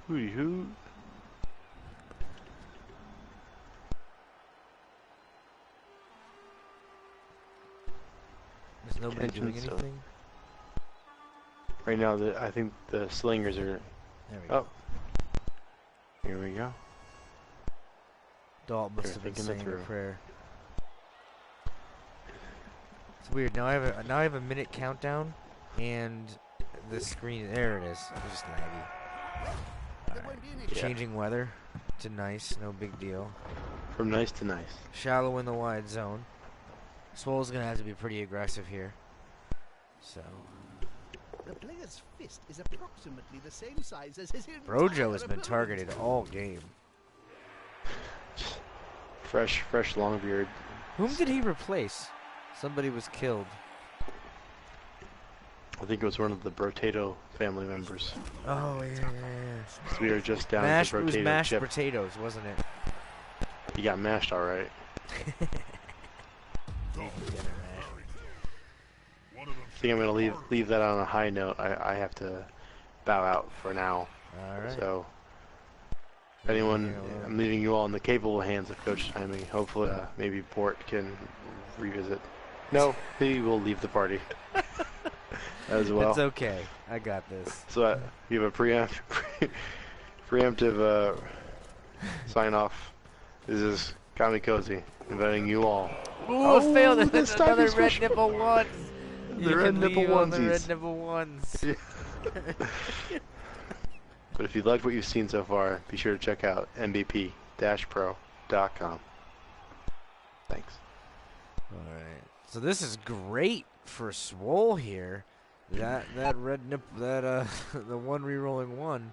Hooty hoo. Is nobody doing Attention, so- anything? Right now, I think the Slingers are... There we Oh. go. Here we go. Dalt must They're have been thinking it saying a through. prayer. It's weird. Now I have a minute countdown, and the screen. There it is. I'm just laggy. There won't be an issue. Changing weather to nice. No big deal. From nice to nice. Shallow in the wide zone. Swole's gonna have to be pretty aggressive here. So The player's fist is approximately the same size as his Brojo has been opponent. targeted all game. Fresh Longbeard. Whom did he replace? Somebody was killed. I think it was one of the Brotato family members. Oh yeah. So we are just down Mashed, to it was Brotato mashed chip. potatoes, wasn't it? He got mashed all right. I think I'm going to leave that on a high note. I have to bow out for now. All right. So, anyone, I'm leaving you all in the capable hands of Coach Timing. Hopefully, maybe Port can revisit. No, he will leave the party as well. It's okay. I got this. So, you have a preemptive sign off. This is Kamikoze inviting you all. Ooh, failed it. this time Another he's red fresh. nipple one. The You red can nipple leave on the red onesies. nipple ones. But if you liked what you've seen so far, be sure to check out mbp-pro.com. Thanks. Alright. So this is great for Swole here. That red nip the one re-rolling one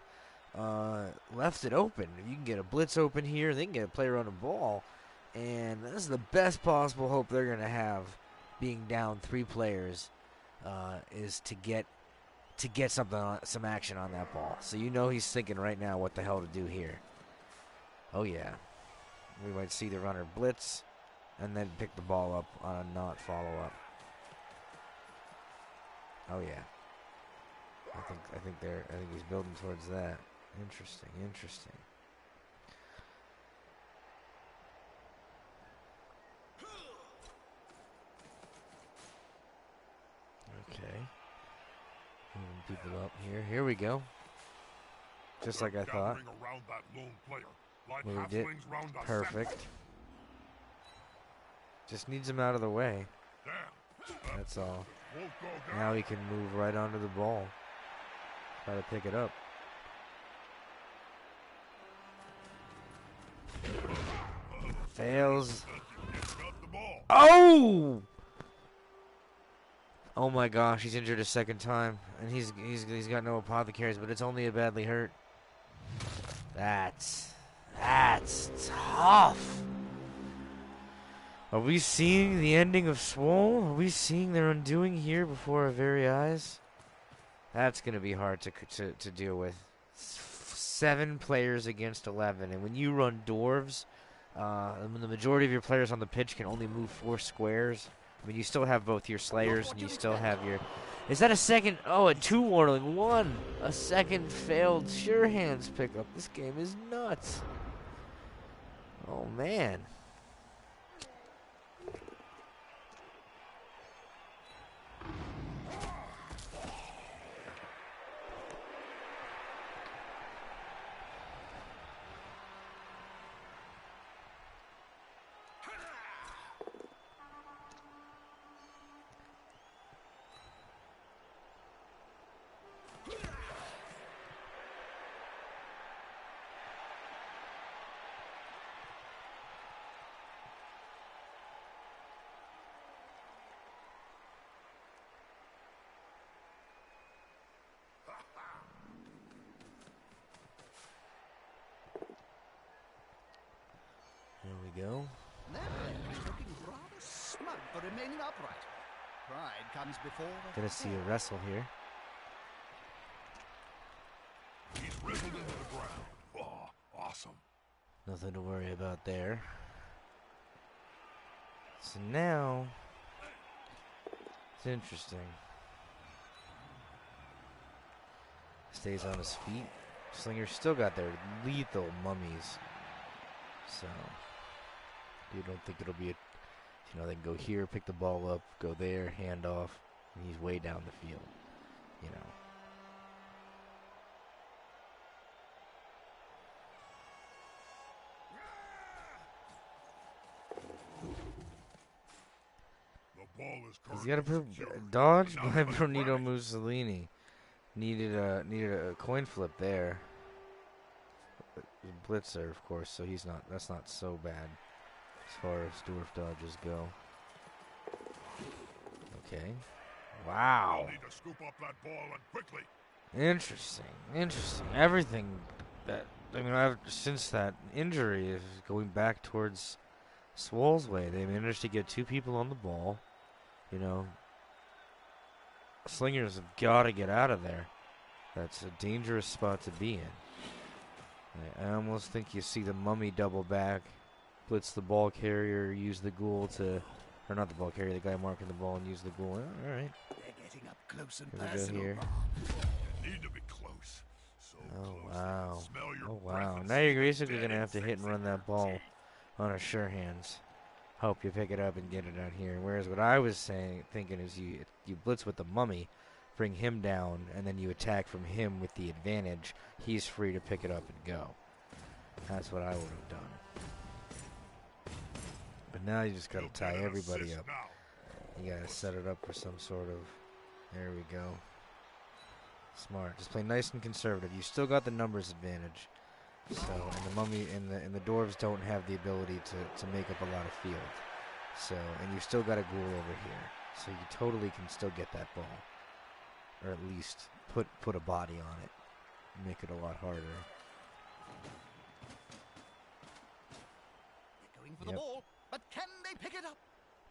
left it open. You can get a blitz open here, they can get a player on the ball. And this is the best possible hope they're gonna have being down 3 players is to get some action on that ball. So you know he's thinking right now what the hell to do here. Oh yeah. We might see the runner blitz and then pick the ball up on a not follow up. Oh yeah. I think he's building towards that. Interesting. Okay. Moving people up here. Here we go. Just like I thought. Gathering around that lone player, like Moved it. halflings round a Perfect. Just needs him out of the way. Damn. That's all. Won't go down. Now he can move right onto the ball. Try to pick it up. Fails. Got the ball. Oh! Oh my gosh, he's injured a second time, and he's got no apothecaries, but it's only a badly hurt. That's tough. Are we seeing the ending of Swole? Are we seeing their undoing here before our very eyes? That's gonna be hard to deal with. 7 players against 11, and when you run dwarves, when the majority of your players on the pitch can only move 4 squares. I mean, you still have both your Slayers, and you still have your... Is that a second? Oh, a 2 warning. 1. A second failed Sure Hands pickup. This game is nuts. Oh, man. There we go. That player is looking rather smug for remaining upright. Pride comes before the Gonna see a wrestle here. He's wrestled into the ground. Oh, awesome. Nothing to worry about there. So now, it's interesting. Stays on his feet. Slingers still got their lethal mummies. So, you don't think it'll be a, you know, they can go here, pick the ball up, go there, hand off, and he's way down the field, you know. The ball is He's got a secured. dodge Now by by Brunito Pride. Mussolini. Needed a coin flip there. Blitzer, of course, so that's not so bad as far as dwarf dodges go. Okay. Wow. They'll need to scoop up that ball and quickly. Interesting. Everything that, I mean, since that injury is going back towards Swole's way. They managed to get 2 people on the ball. You know, Slingers have got to get out of there. That's a dangerous spot to be in. I almost think you see the mummy double back, blitz the ball carrier, use the ghoul to, or not the ball carrier, the guy marking the ball, and use the ghoul. All right. They're getting up close and Here we go personal. here. You need to be close. So Oh, close wow. they can smell your Oh, breath wow. and Now see you're the basically dead going to have to hit and insects run in your that ball teeth. on a sure hands. Hope you pick it up and get it out here. Whereas what I was thinking is you blitz with the mummy, bring him down, and then you attack from him with the advantage. He's free to pick it up and go. That's what I would have done. But now you just got to You'll tie get an everybody assist up. now. You got to set it up for some sort of... There we go. Smart. Just play nice and conservative. You still got the numbers advantage. So, and the mummy and the dwarves don't have the ability to make up a lot of field. So, and you still got a ghoul over here. So you totally can still get that ball. Or at least put a body on it. Make it a lot harder. They're going for the ball, but can they pick it up?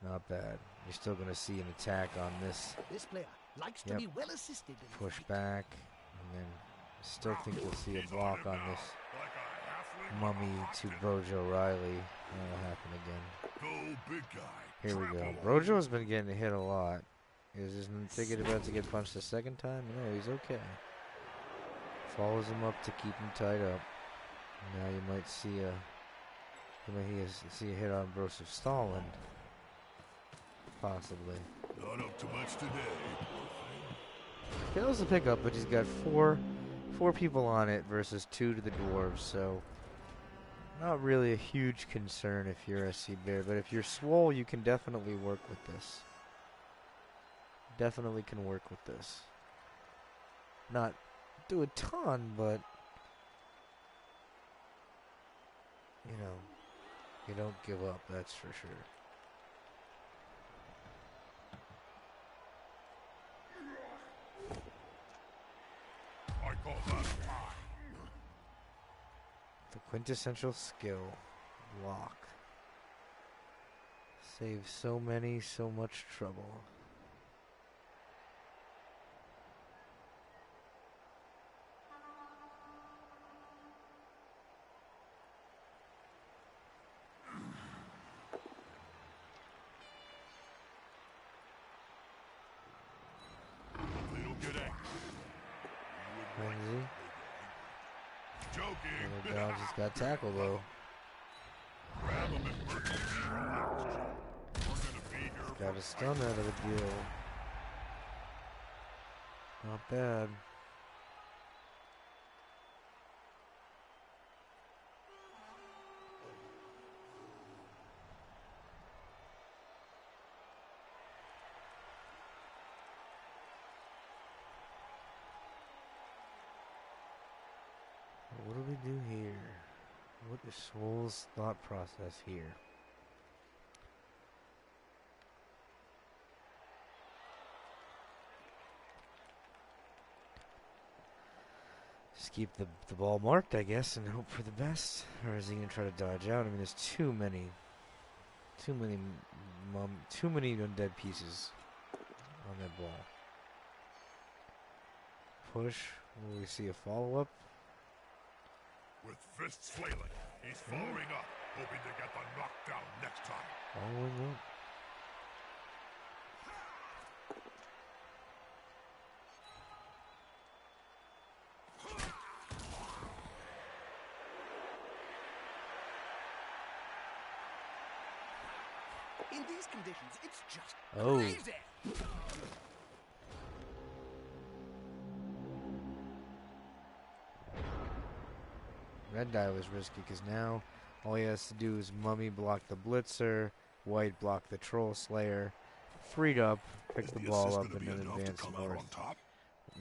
Not bad. You're still going to see an attack on this. This player likes to be well assisted. In Push the back. And then still think you'll see a block on this Like a halfling mummy to Brojo Riley. That'll happen again. Go big guy. Here we go. Trample on Brojo's been getting hit a lot. Isn't thinking about to get punched a second time? No, he's okay. Follows him up to keep him tied up. Now you might see a hit on Broseph Stalin. Possibly. Not up to much today. Fails to pick up, but he's got four people on it versus 2 to the dwarves, so not really a huge concern if you're SC Bear, but if you're Swole, you can definitely work with this. Definitely can work with this. Not do a ton, but you know, You don't give up, that's for sure. I call that pie. The quintessential skill. Block. Saves so much trouble. Hopefully you'll get angry. Lindsay. Joking. The dog just got tackled though. Grab him and relax, Joe. We're gonna be here Got for a stun out of the deal. Not bad. What do we do here? What is Swole's thought process here? Just keep the ball marked, I guess, and hope for the best. Or is he gonna try to dodge out? I mean, there's too many undead pieces on that ball. Push. Will we see a follow-up? with fists flailing. He's following up, hoping to get the knockdown next time. Following up. In these conditions, it's just crazy. Red die was risky because now all he has to do is Mummy block the Blitzer, White block the Troll Slayer, freed up, pick the ball up, and then advance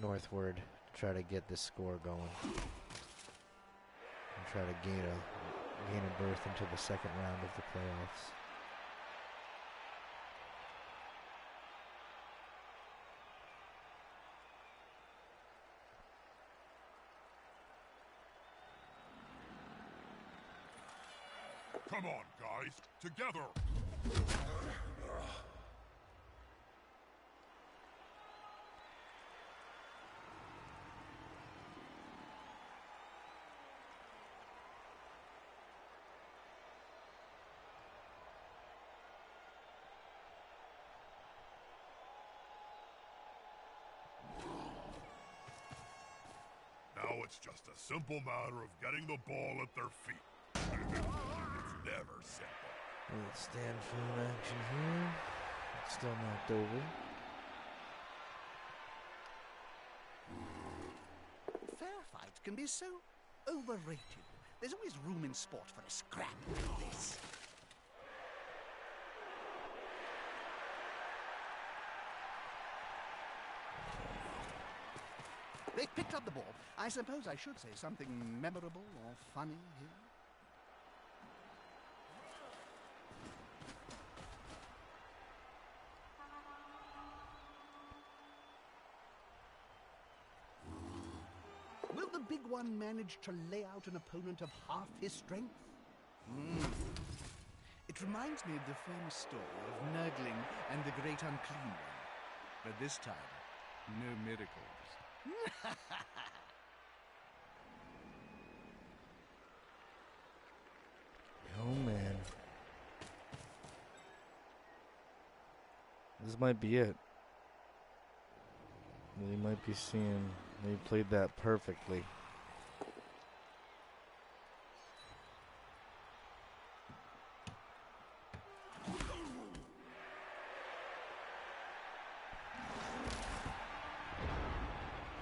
northward to try to get this score going. And try to gain a berth into the second round of the playoffs. Come on, guys, together! Now it's just a simple matter of getting the ball at their feet. It's never simple. Let's stand for action here. It's still knocked over. Fair fight can be so overrated. There's always room in sport for a scrap like this. They picked up the ball. I suppose I should say something memorable or funny here. Will the big one manage to lay out an opponent of half his strength? It reminds me of the famous story of Nurgling and the Great Unclean One. But this time, no miracles. Oh man. This might be it. We might be seeing they played that perfectly.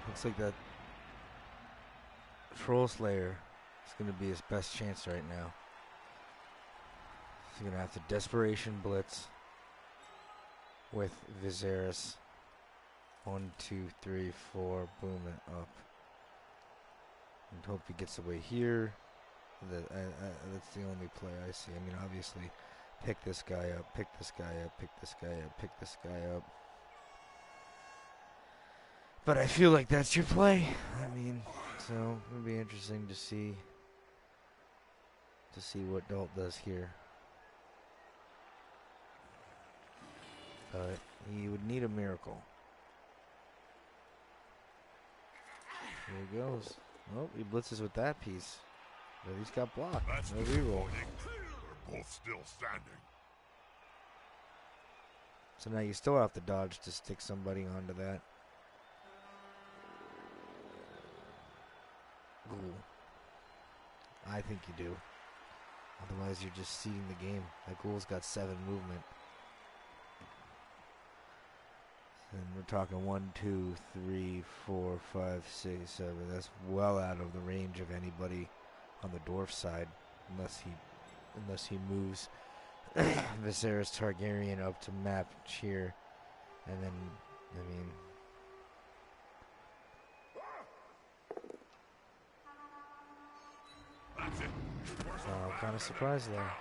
Looks like that Troll Slayer is going to be his best chance right now. He's going to have to Desperation Blitz with Viserys. 1, 2, 3, 4, boom, and up. And hope he gets away here. That's the only play I see. I mean, obviously, pick this guy up, pick this guy up, pick this guy up, pick this guy up. But I feel like that's your play. I mean, so it'll be interesting to see what Dalt does here. But he would need a miracle. Here he goes. Oh, he blitzes with that piece. But he's got blocked. That's No reroll. They're both still standing. So now you still have to dodge to stick somebody onto that. Ooh. I think you do. Otherwise, you're just seeding the game. That Ghoul's got 7 movement. And we're talking 1, 2, 3, 4, 5, 6, 7. That's well out of the range of anybody on the dwarf side, unless he moves Viserys Targaryen up to map cheer, and then I mean. So I'm kind of surprised there.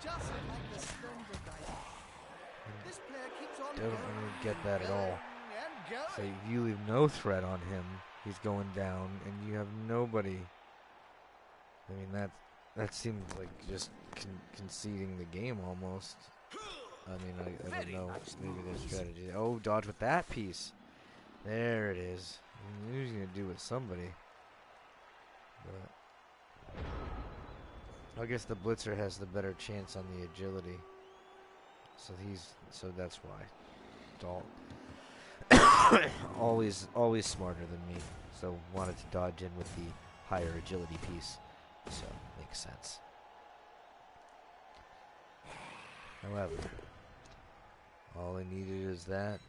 Just like the Slender dice. This player keeps on Don't going really get that at all. and going. So you leave no threat on him. He's going down, and you have nobody. I mean, that seems like just conceding the game almost. I mean, I don't know. Maybe there's strategy. Oh, dodge with that piece. There it is. I knew he was going to do with somebody. But I guess the blitzer has the better chance on the agility. So that's why. Dalt. always smarter than me. So wanted to dodge in with the higher agility piece. So makes sense. However, all I needed is that.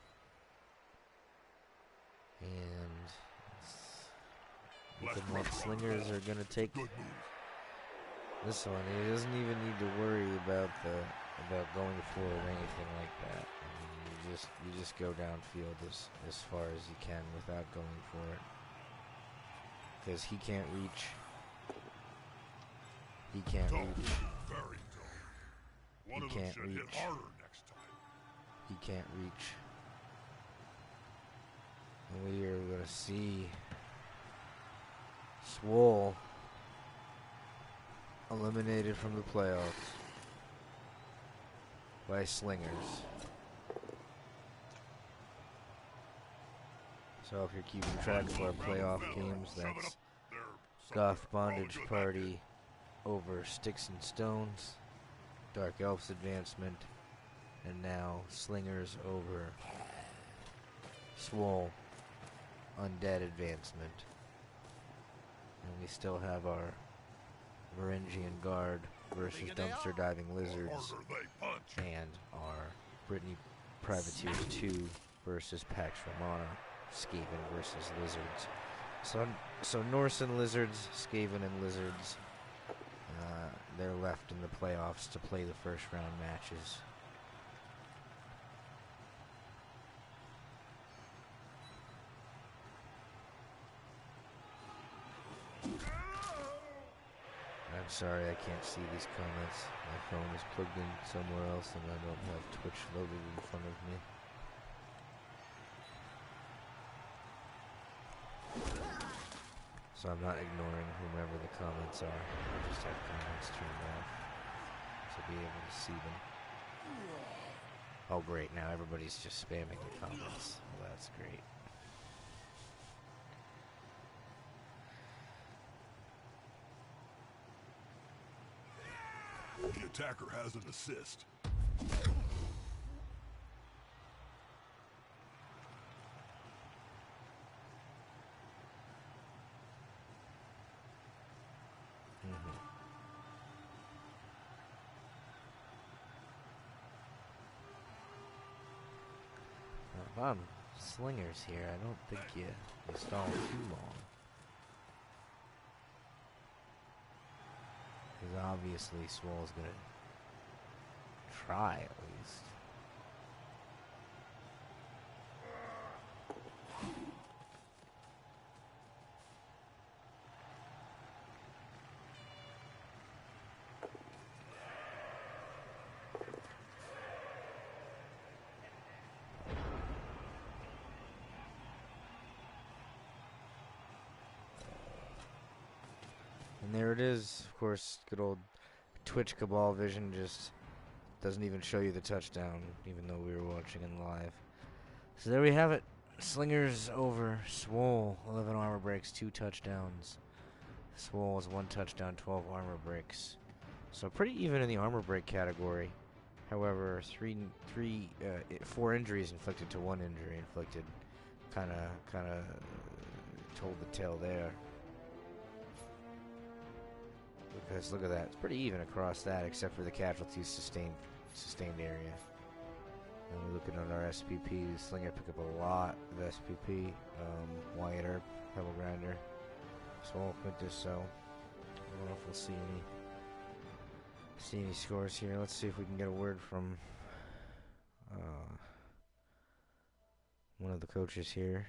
And looking like Slingers are going to take this one. He doesn't even need to worry about going for it or anything like that. I mean, you just go downfield as far as you can without going for it. Because he can't reach. He can't reach. He can't reach. He can't reach. And we are going to see Swole eliminated from the playoffs by Slingers. So if you're keeping track of our playoff games, that's Goth Bondage Party over Sticks and Stones, Dark Elf's Advancement, and now Slingers over Swole Undead Advancement. And we still have our Varangian Guard versus Dumpster Diving Lizards, and our Brittany Privateers 2 versus Pax Romana, Skaven versus Lizards. So Norse and Lizards, Skaven and Lizards, they're left in the playoffs to play the first round matches. I'm sorry I can't see these comments. My phone is plugged in somewhere else and I don't have Twitch loaded in front of me. So I'm not ignoring whomever the comments are. I just have comments turned off to be able to see them. Oh great, now everybody's just spamming the comments. Well, that's great. The attacker has an assist. If I'm Slingers here, I don't think you stall too long. Because obviously Swole's going to try at least. And there it is. Of course, good old Twitch Cabal Vision just doesn't even show you the touchdown, even though we were watching it live. So there we have it. Slingers over Swole. 11 armor breaks, 2 touchdowns. Swole was 1 touchdown, 12 armor breaks. So pretty even in the armor break category. However, 4 injuries inflicted to 1 injury inflicted. Kind of told the tale there. Because look at that, it's pretty even across that, except for the casualties sustained area. And we're looking at our SPP. The Slinger pick up a lot of SPP. Wyatt Earp, Pebble Grinder, Swole Quintus. So I don't know if we'll see any scores here. Let's see if we can get a word from one of the coaches here.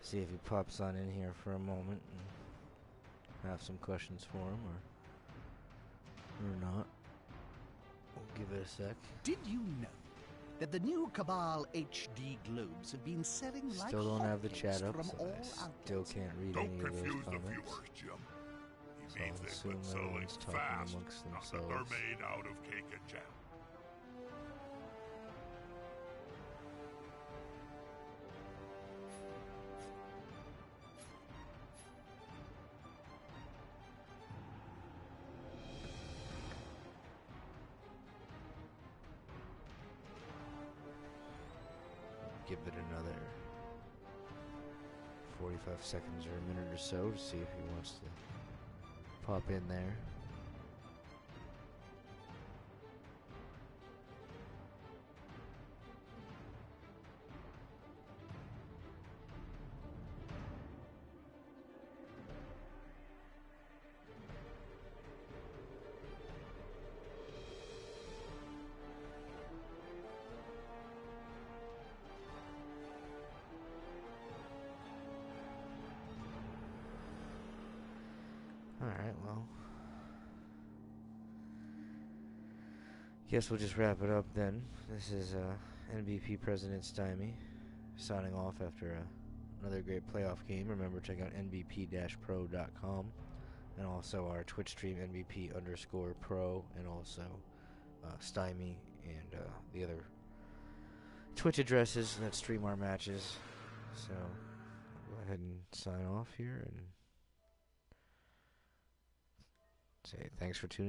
See if he pops on in here for a moment and have some questions for him or not. We'll give it a sec. Did you know that the new Cabal HD globes have been selling like Still don't have the chat up, from so all I still can't read Don't any of those confuse the comments. viewers, Jim. So He means I'll they've assume been selling everyone's talking fast, amongst not that themselves. they're made out of cake and jam. Give it another 45 seconds or a minute or so to see if he wants to pop in there. Alright, well. Guess we'll just wrap it up then. This is NBP President Stymie signing off after another great playoff game. Remember, check out nbp-pro.com and also our Twitch stream, NBP_pro, and also Stymie and the other Twitch addresses that stream our matches. So, I'll go ahead and sign off here and say thanks for tuning in.